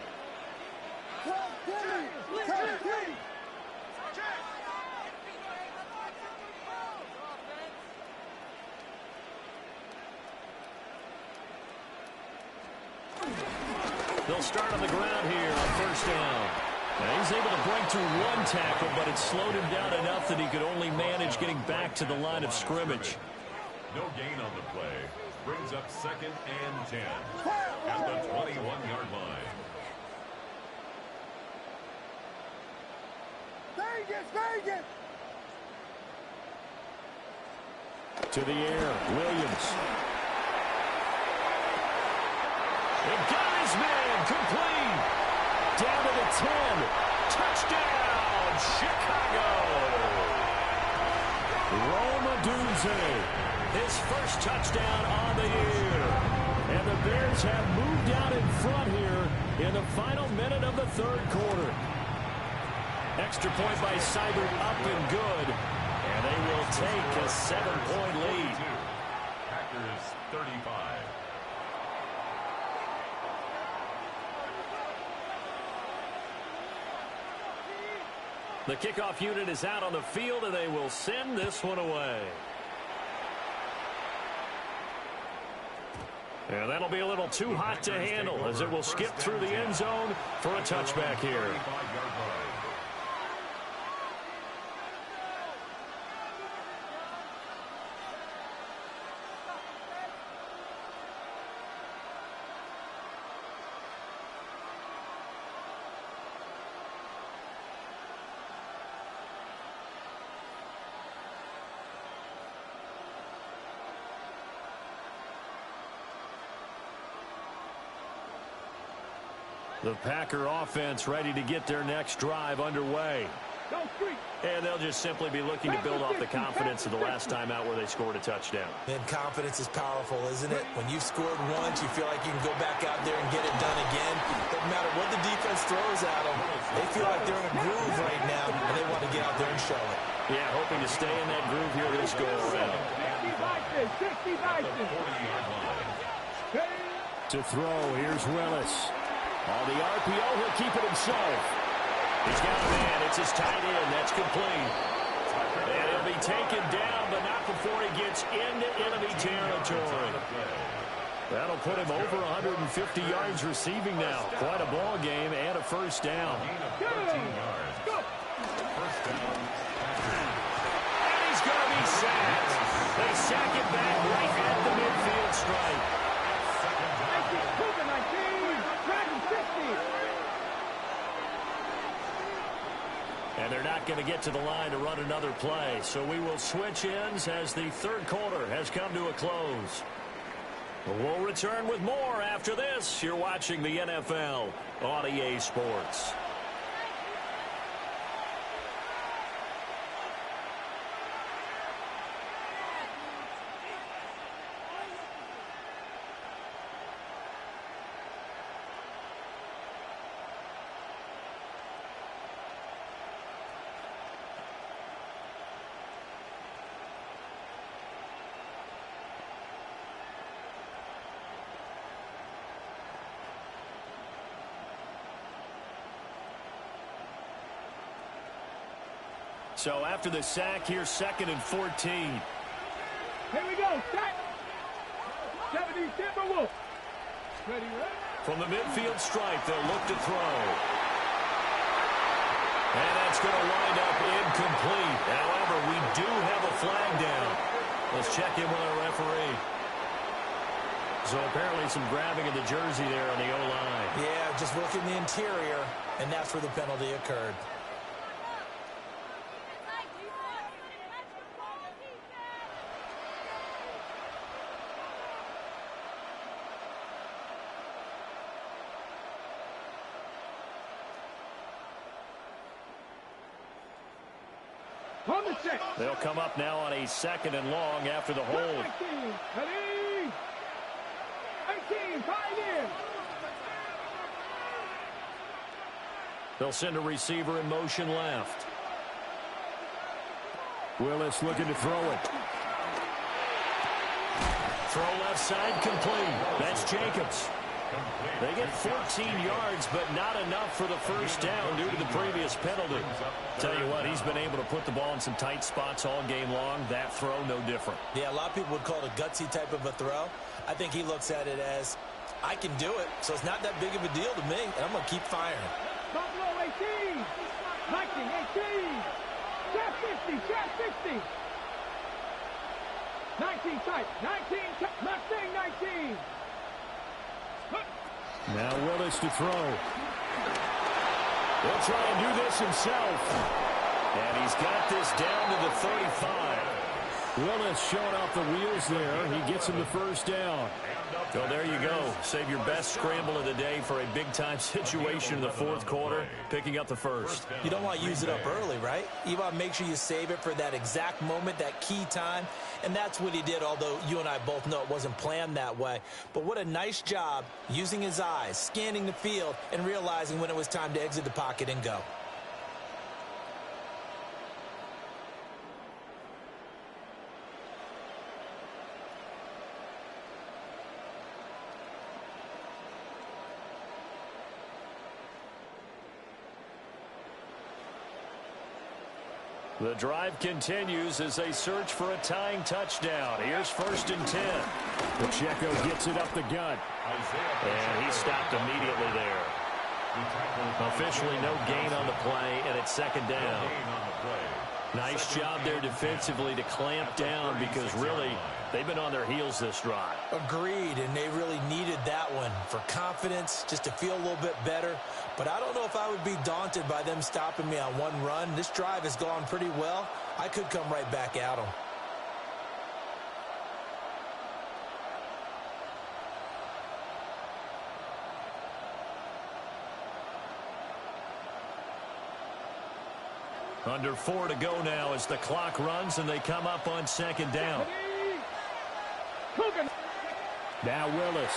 They'll start on the ground here on 1st down. Now he's able to break through 1 tackle, but it slowed him down enough that he could only manage getting back to the line of scrimmage. No gain on the play. Brings up 2nd and 10 at the 21-yard line. Vegas! To the air, Williams. It got his man complete. Down to the 10. Touchdown, Chicago. RUNZZZ, his 1st touchdown on the year. And the Bears have moved out in front here in the final minute of the 3rd quarter. Extra point by Seibert, up and good. And they will take a 7-point lead. Packers 35. The kickoff unit is out on the field, and they will send this one away. And that'll be a little too hot to handle as it will skip through the end zone for a touchback here. The Packer offense ready to get their next drive underway. And they'll just simply be looking to build off the confidence of the last time out where they scored a touchdown. And confidence is powerful, isn't it? When you've scored once, you feel like you can go back out there and get it done again. Doesn't matter what the defense throws at them. They feel like they're in a groove right now, and they want to get out there and show it. Yeah, hoping to stay in that groove here this go around. To throw, here's Willis. On the RPO, he'll keep it himself. He's got a man. It's his tight end. That's complete. And he'll be taken down, but not before he gets into enemy territory. That'll put him over 150 yards receiving now. Quite a ball game and a first down. And he's going to be sacked. They sack it back right at the midfield stripe. And they're not going to get to the line to run another play. So we will switch ends as the third quarter has come to a close. We'll return with more after this. You're watching the NFL on EA Sports. So after the sack, here's 2nd and 14. Here we go. Sack. 70 Timberwolves. Ready, right? From the midfield stripe, they'll look to throw. And that's going to wind up incomplete. However, we do have a flag down. Let's check in with our referee. So apparently some grabbing of the jersey there on the O-line. Yeah, just working the interior, and that's where the penalty occurred. They'll come up now on a 2nd and long after the hold. 18, 5 in. They'll send a receiver in motion left. Willis looking to throw it. Throw left side complete. That's Jacobs. They get 14 yards, but not enough for the first down due to the previous penalty. Tell you what, he's been able to put the ball in some tight spots all game long. That throw, no different. Yeah, a lot of people would call it a gutsy type of a throw. I think he looks at it as, I can do it, so it's not that big of a deal to me, and I'm going to keep firing. Buffalo 18, 19, 18, Chap 50, Chap 60. 19 tight, 19, Mustang 19. Now Willis to throw. He'll try and do this himself. And he's got this down to the 35. Willis showing off the wheels there. He gets him the first down. So there you go. Save your best scramble of the day for a big-time situation in the fourth quarter, picking up the first. You don't want to use it up early, right? You want to make sure you save it for that exact moment, that key time. And that's what he did, although you and I both know it wasn't planned that way. But what a nice job using his eyes, scanning the field, and realizing when it was time to exit the pocket and go. The drive continues as they search for a tying touchdown. Here's 1st and 10. Pacheco gets it up the gut. And he stopped immediately there. Officially no gain on the play, and it's 2nd down. Nice job there defensively to clamp down because really they've been on their heels this drive. Agreed, and they really needed that one for confidence, just to feel a little bit better. But I don't know if I would be daunted by them stopping me on one run. This drive has gone pretty well. I could come right back at them. Under 4 to go now as the clock runs and they come up on 2nd down. Now Willis.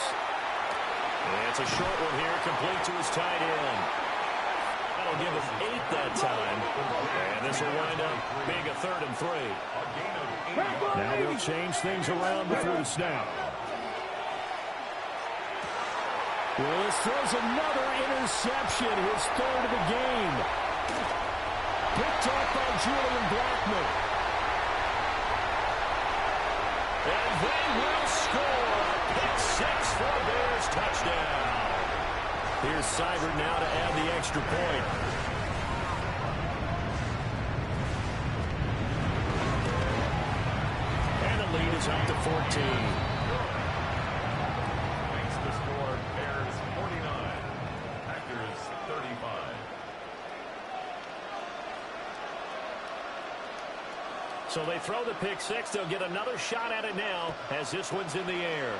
And it's a short one here, complete to his tight end. That'll give him 8 that time. And this will wind up being a 3rd and 3. Now they'll change things around before the snap. Willis throws another interception, his 3rd of the game. Picked off by Julian Blackman. And they will score a pick-6 for a Bears touchdown. Here's Seibert now to add the extra point. And the lead is up to 14. Makes the score Bears 49, Packers 35. So they throw the pick-6. They'll get another shot at it now as this one's in the air.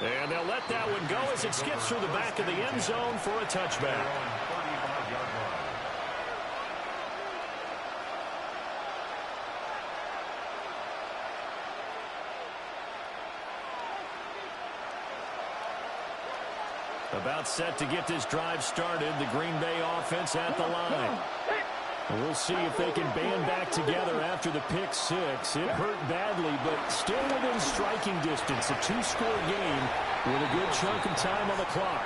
And they'll let that one go as it skips through the back of the end zone for a touchback. About set to get this drive started. The Green Bay offense at the line. We'll see if they can band back together after the pick-6. It hurt badly, but still within striking distance. A 2-score game with a good chunk of time on the clock.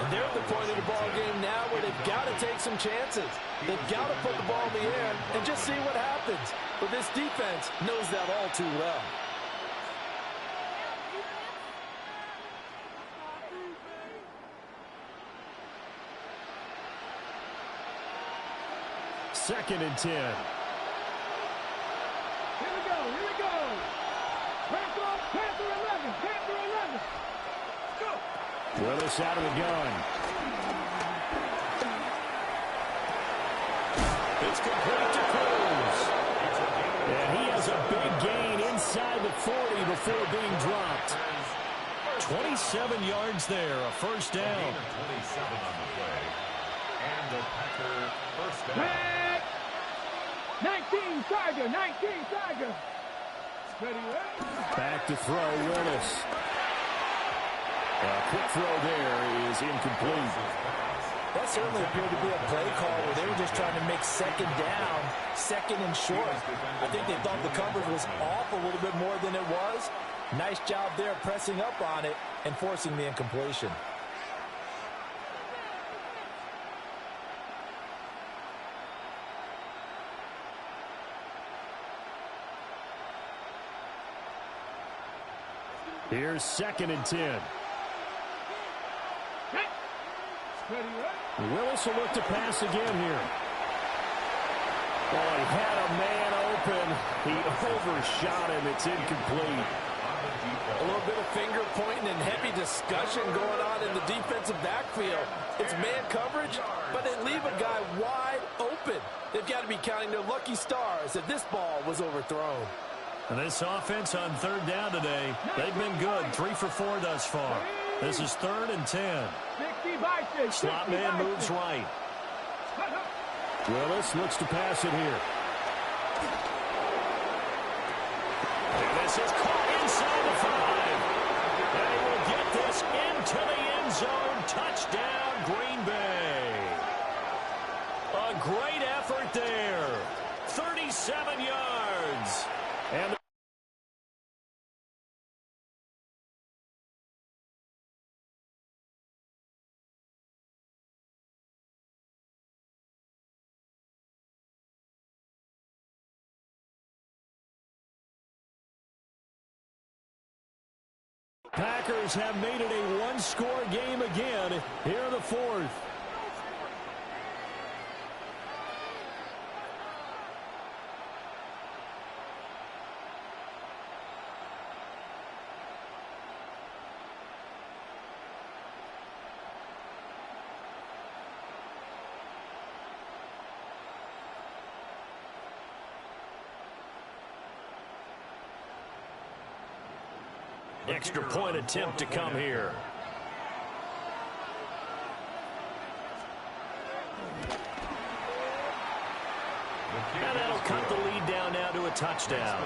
And they're at the point of the ball game now where they've got to take some chances. They've got to put the ball in the air and just see what happens. But this defense knows that all too well. Second and 10. Here we go, here we go. Panther 11, Panther 11. Go. Willis out of the gun. It's complete to Cruz. And he has a big gain inside the 40 before being dropped. 27 yards there, a 1st down. 27 on the play. And the Packer 1st down. 19 Tiger, 19 Tiger. Back to throw, Willis. A quick throw there is incomplete. That certainly appeared to be a play call where they were just trying to make 2nd down, 2nd and short. I think they thought the coverage was off a little bit more than it was. Nice job there pressing up on it and forcing the incompletion. Here's 2nd and 10. Willis will look to pass again here. Oh, he had a man open. He overshot him. It's incomplete. A little bit of finger pointing and heavy discussion going on in the defensive backfield. It's man coverage, but they leave a guy wide open. They've got to be counting their lucky stars that this ball was overthrown. And this offense on 3rd down today, they've been good. 3 for 4 thus far. This is 3rd and 10. Slot man moves right. Willis looks to pass it here. And this is caught inside the 5. And he will get this into the end zone. Touchdown, Green Bay. A great effort there. 37 yards. And Packers have made it a one-score game again here in the fourth. Extra point attempt to come here. And that'll cut the lead down now to a touchdown.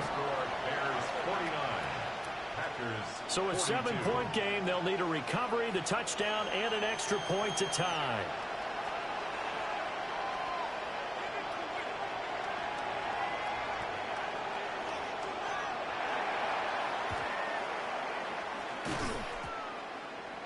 So a 7-point game, they'll need a recovery, the touchdown, and an extra point to tie.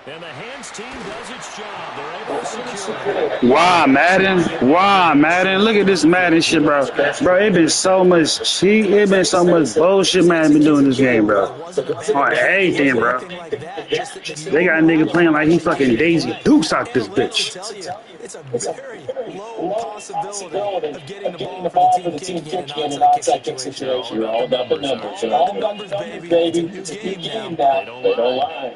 And the hands team does its job. They're able to secure it. Why, Madden? Why, Madden? Look at this Madden shit, bro. Bro, it been so much cheat. It been so much bullshit, man, been doing this game, bro. On everything, bro. They got a nigga playing like he fucking Daisy Dukes out this bitch. It's a very low possibility of getting the ball for the team kicking in an outside kick situation. You're all about the numbers. You're all about the numbers, baby. It's a good game now. They don't lie.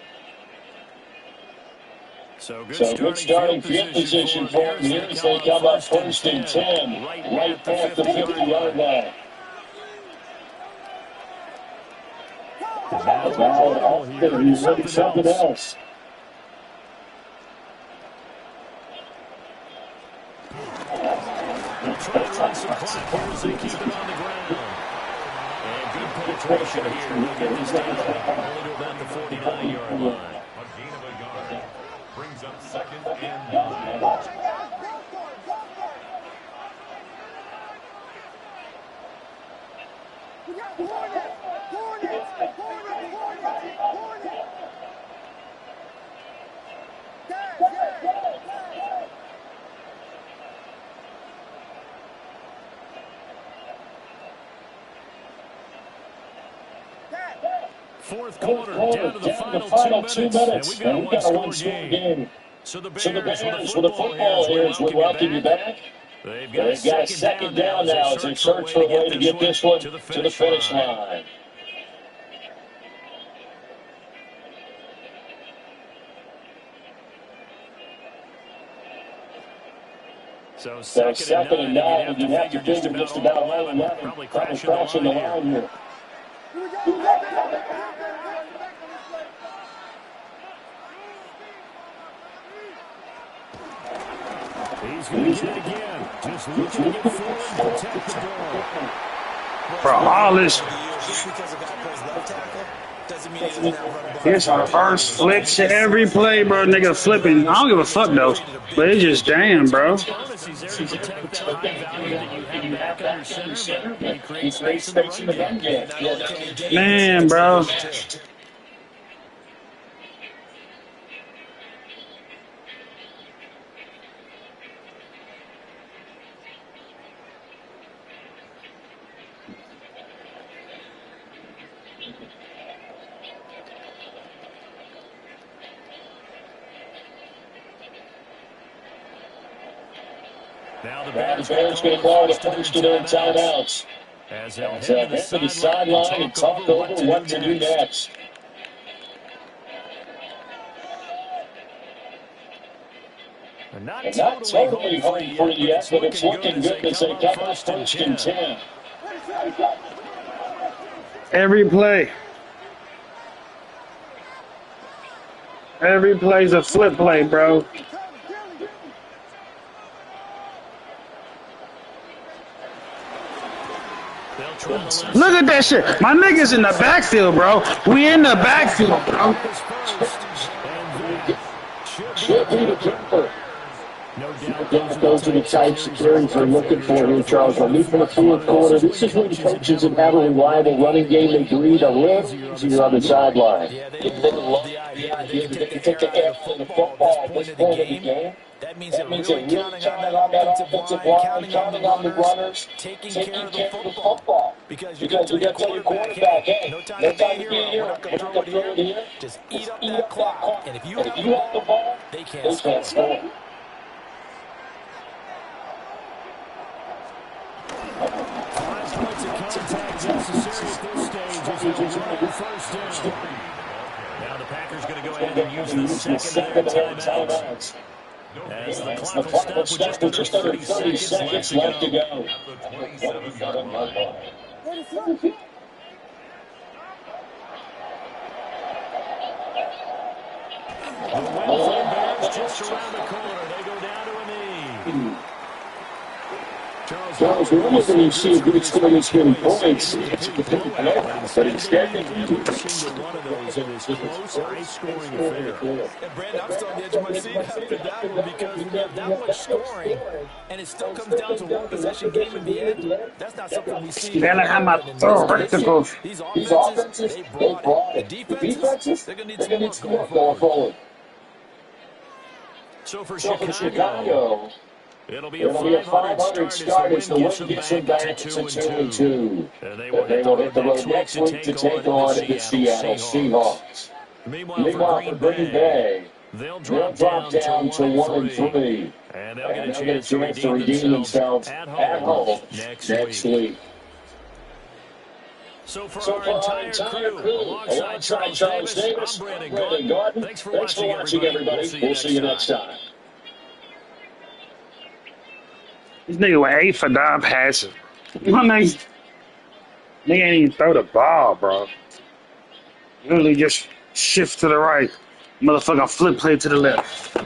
So good starting field position for them here as they come up 1st and 10, right at the 50-yard line. Now, he's ready something else. They'll try to run some platforms. They keep it on the ground. And good penetration here. They'll get this down only to about the 49-yard line. Brings up 2nd and 9. Fourth quarter, down to the final 2 minutes, and we've got a one-score game. So the Bears with the football here as we're welcoming you back. They've got a second down now as they search for a way to get this one to the finish line. So second and 9, you have to figure just about all 11, probably crashing the line here. He's going to get it again. Just looking to get forward and protect the ball. Bro, all this. Here's our first flip to every play, bro. Nigga flipping. I don't give a fuck, though. But it's just damn, bro. Man, bro. Now the Bears going to call the first of their timeouts. As they'll head to the sideline and talk over what to do next. Not totally home free yet, but it's looking good as they come up 1st and 10. Every play. Every play's a flip play, bro. Look at that shit. My niggas in the backfield, bro. We in the backfield, bro. Should be the keeper. No doubt Those are the types of carries we're looking for here, Charles. Relief from the fourth quarter. This is when coaches that have a reliable running game they breathe a little easier on the sideline. Yeah, they love the idea that they can take the air out of the football at this point of the game. That means they're really counting on that offensive line, counting on the runners, taking care of the football. Because you're going to tell your quarterback, hey, no time to be here, we're not going to throw it here. Just eat up that clock. And if you have the ball, they can't score. Now the Packers going to go ahead and use the second of their timeouts. As the clock will stop with just under 30 seconds left to go. At the 27-yard line. The Wednesday Bears just around the corner. They go down to a knee. Charles, we're only going to see a good score against 20 points. But instead, One of those in this close, high-scoring affair. And Brandon, I'm still on the edge of my seat after that one because we have that much scoring, and it still comes down to one possession game in the end. That's not something we see. These offenses, These offenses, they brought it. The defenses, they're going to need some more going forward. So for Chicago, it'll be a 500 start as the win gets them back to 2-2. And they will hit the road next week to take on the Seattle Seahawks. Meanwhile, for Green Bay, they'll drop down to 1-3. And they'll get a chance to redeem themselves at home next week. So for our entire crew, alongside Charles Davis, I'm Brandon Gordon. Thanks for watching, everybody. We'll see you next time. this nigga went 8 for 9 passes. My nigga ain't even throw the ball, bro. Literally just shift to the right. Motherfucker flip play to the left.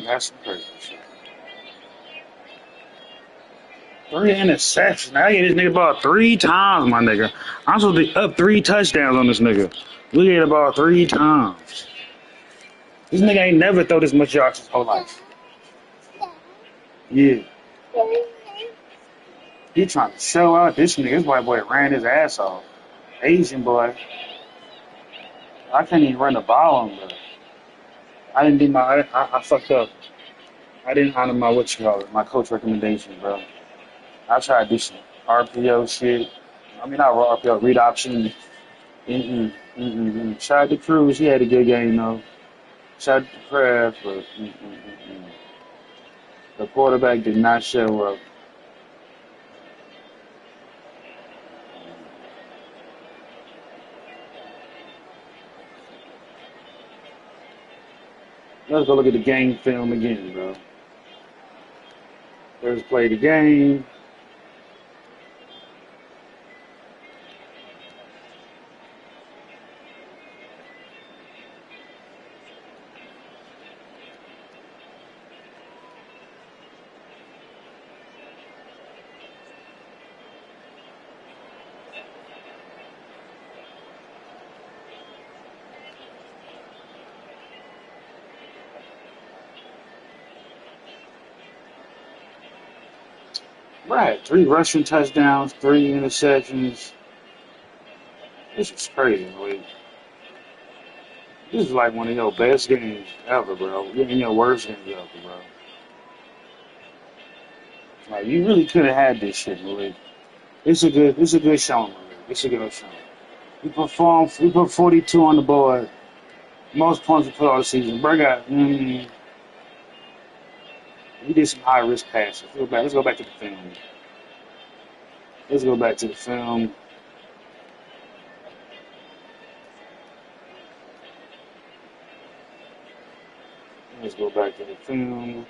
That's crazy shit. 3 interceptions. I get this nigga ball 3 times, my nigga. I'm supposed to be up 3 touchdowns on this nigga. We get the ball 3 times. This nigga ain't never throw this much yards his whole life. Yeah. He trying to show out this nigga. This white boy ran his ass off. Asian boy. I can't even run the ball on him, bro. I didn't do my. I fucked up. I didn't honor my my coach recommendation, bro. I tried to do some RPO shit. I mean, not raw RPO, read option. Shout out to Cruz. He had a good game though. Shout out to Kraft, but the quarterback did not show up. Let's go look at the game film again, bro. Let's play the game. Right, 3 rushing touchdowns, 3 interceptions. This is crazy, boy. This is like one of your best games ever, bro. In your worst games ever, bro. Like you really could have had this shit, Malik. It's a good showing, Malik. It's a good showing. We put 42 on the board. Most points we put all the season. Bro got We did some high risk passes. Let's go back to the film. Let's go back to the film. Let's go back to the film.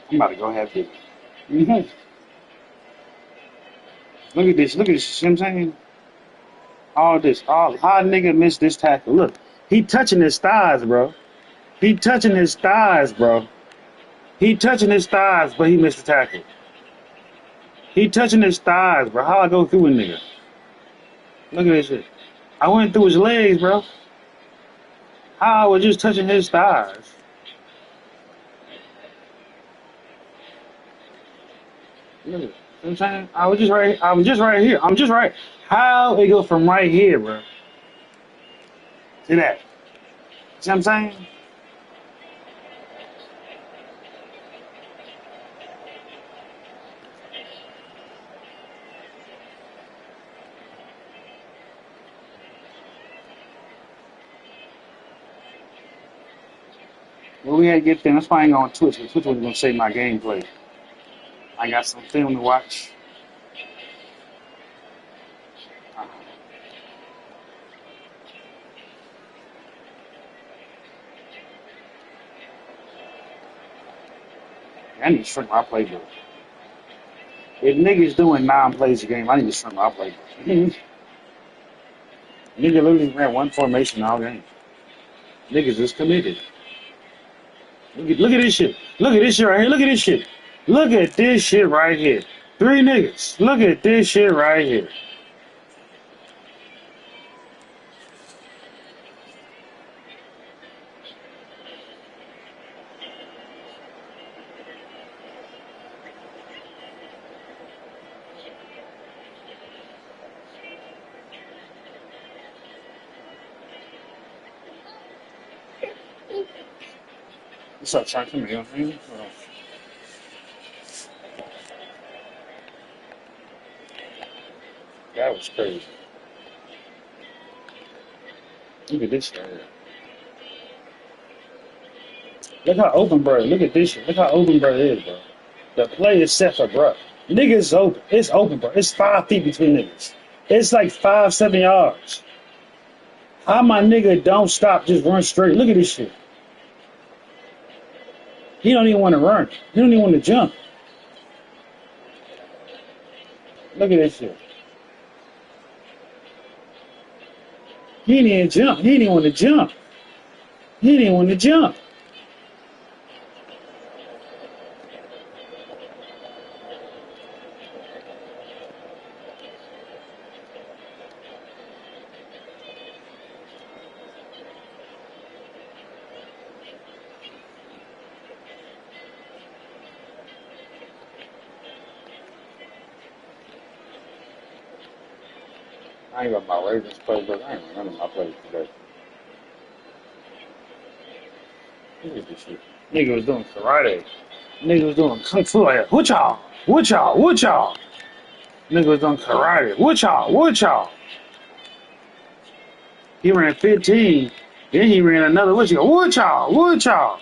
I'm about to go have it. Mm-hmm. Look at this. Look at this. See what I'm saying? All how nigga missed this tackle. Look, he touching his thighs, bro. He touching his thighs, bro. He touching his thighs, but he missed the tackle. He touching his thighs, bro. How I go through a nigga? Look at this shit. I went through his legs, bro. How I was just touching his thighs. Look at it. You know what I'm saying? I'm just right here. I'm just right. How it go from right here, bro? See that? See what I'm saying? Well, we had to get there. That's why I ain't on Twitch. Twitch was gonna say my gameplay. I got some film to watch. I need to shrink my playbook. If niggas doing 9 plays a game, I need to shrink my playbook. Nigga literally ran one formation all game. Niggas is committed. Look at this shit. Look at this shit right here. Look at this shit. Look at this shit right here. 3 niggas. Look at this shit right here. What's up, Sean? Come here. That was crazy. Look at this shit right here. Look how open, bro. Look at this shit. Look how open, bro, it is, bro. The play is set for bro. Nigga is open. It's open, bro. It's 5 feet between niggas. It's like 5, 7 yards. How my nigga don't stop, just run straight. Look at this shit. He don't even want to run. He don't even want to jump. Look at this shit. He didn't even jump. He didn't even want to jump. He didn't even want to jump. I ain't got my Ravens playbook. I ain't got none of my plays today. Look at this shit. Nigga was doing karate. Nigga was doing kung fu. Like, what y'all? What y'all? What y'all? Nigga was doing karate. What y'all? What y'all? He ran 15. Then he ran another. What y'all? What y'all? What y'all?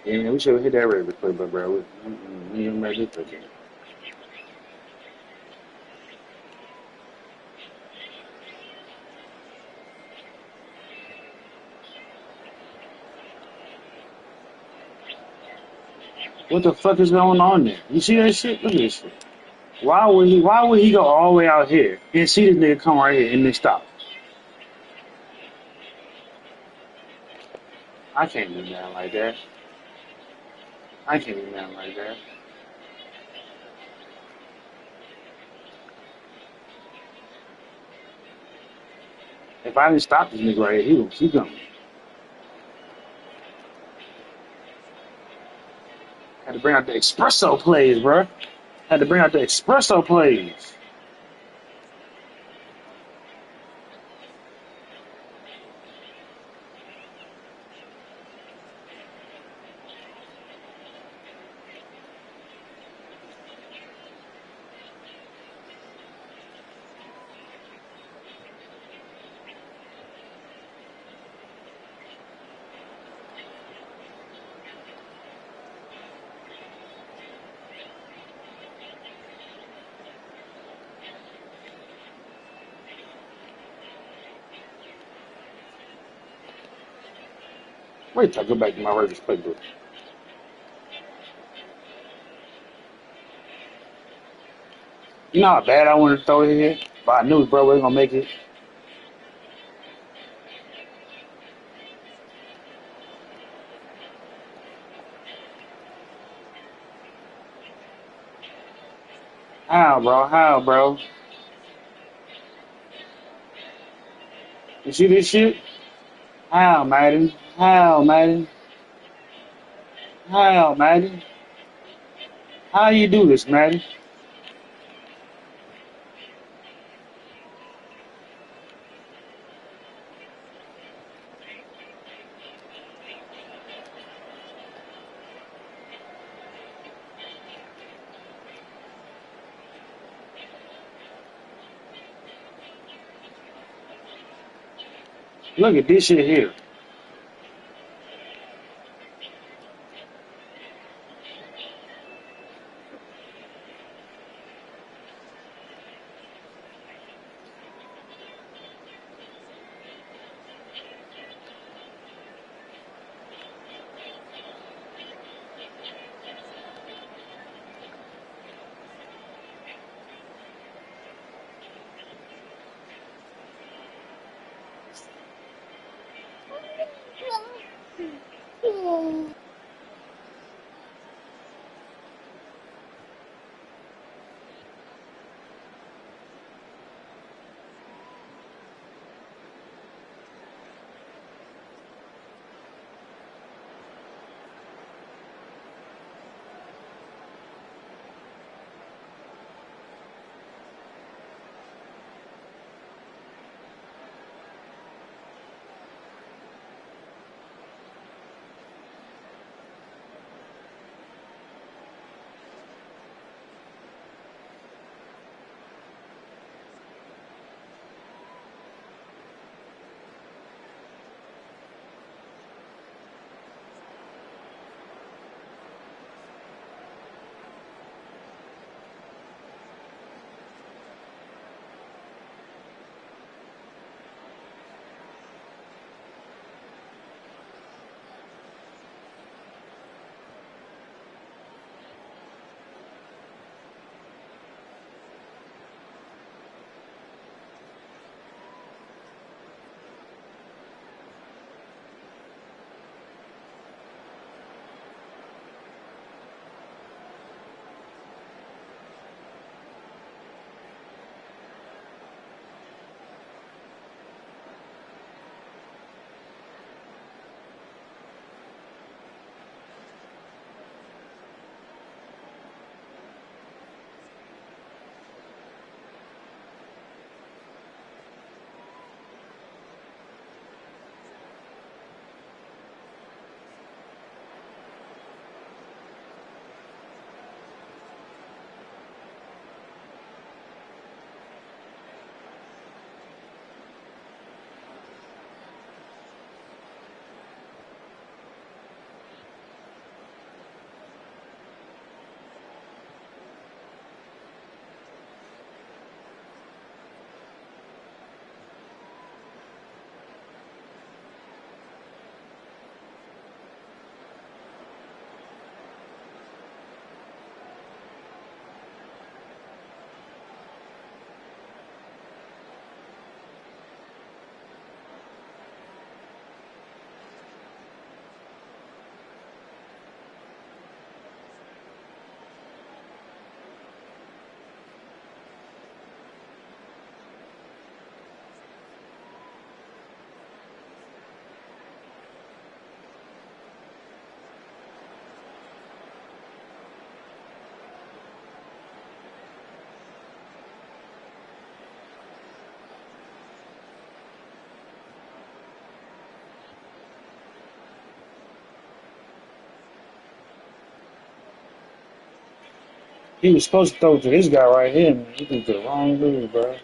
Yeah, man, we should have hit that Ravens playbook, bro. We ain't made this again. What the fuck is going on there? You see that shit? Look at this shit. Why would he go all the way out here and see this nigga come right here and then stop? I can't do nothing like that. I can't do nothing like that. If I didn't stop this nigga right here, he would keep going. Had to bring out the espresso plays, bro. Had to bring out the espresso plays. Wait till I go back to my Raiders playbook. You know how bad I wanted to throw it here? But I knew bro wasn't gonna make it. How, bro? How, bro? You see this shit? How, Madden? How, Madden? How, Madden? How you do this, Madden? Look at this shit here. He was supposed to throw to this guy right here, man. He did the wrong move, bro. And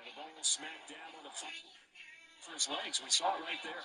the ball smacked down on the for his legs. We saw it right there.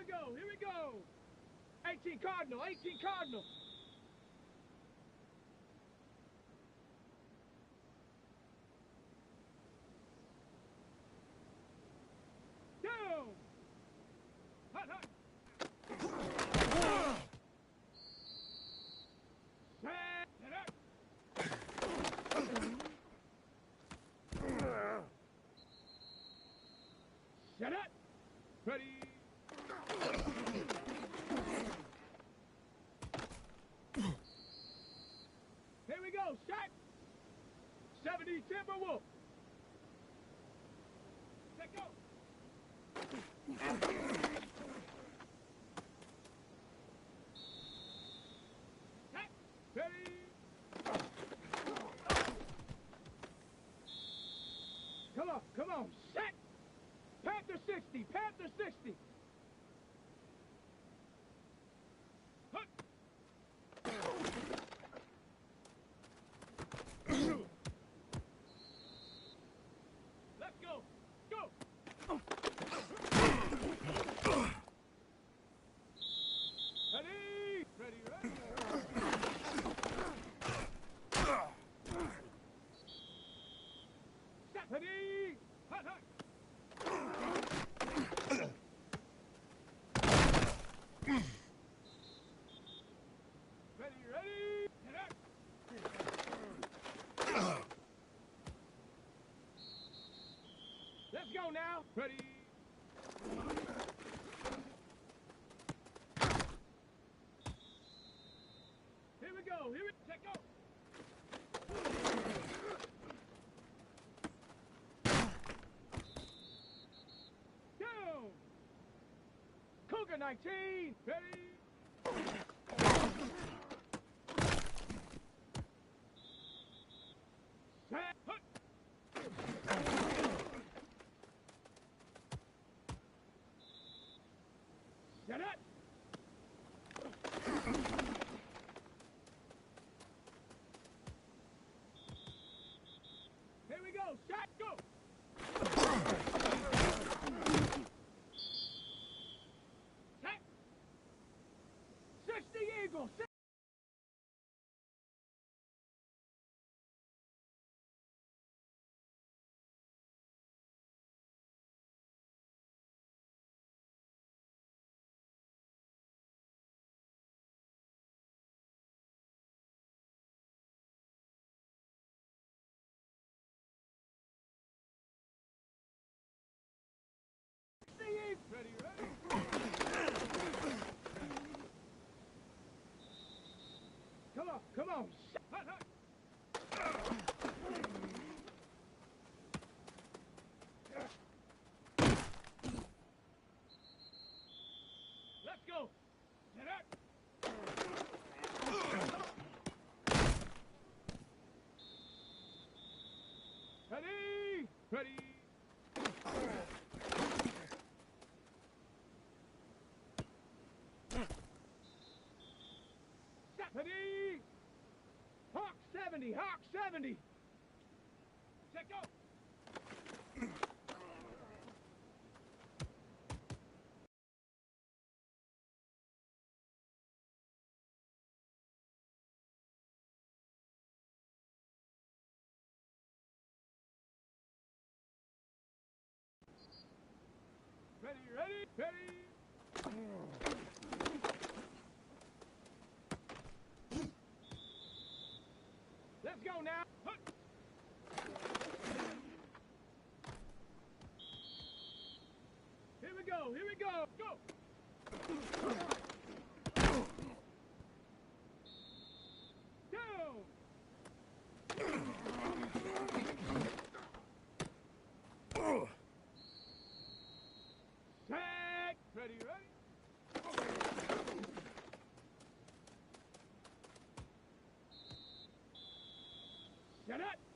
go, here we go. 18 Cardinal, 18 Cardinal. Down. Hot, hot. Set it up. Set up. Ready. Here we go, shot. 70 Timberwolf. Let go. Set. Ready. Come on, set. Panther 60, Panther 60. Hut. Let's go. Go. Ready. Ready, ready. Set. Ready. Hut, hut. Ready, ready. Get up. Let's go now. Ready. Here we go. Here we take go. Down. Cougar 19. Ready. Set. Hut. Set up. Here we go. Shot. Go. Set. 60 Eagle. Set. Ready, ready. Come on, come on. Hut, hut. Let's go. Get up. Ready, ready. Ready! Hawk 70! Hawk 70! Check go! Ready, ready, ready! Let's go now. Hut. Here we go. Here we go. Go. Down. Set. Ready, ready. Set up.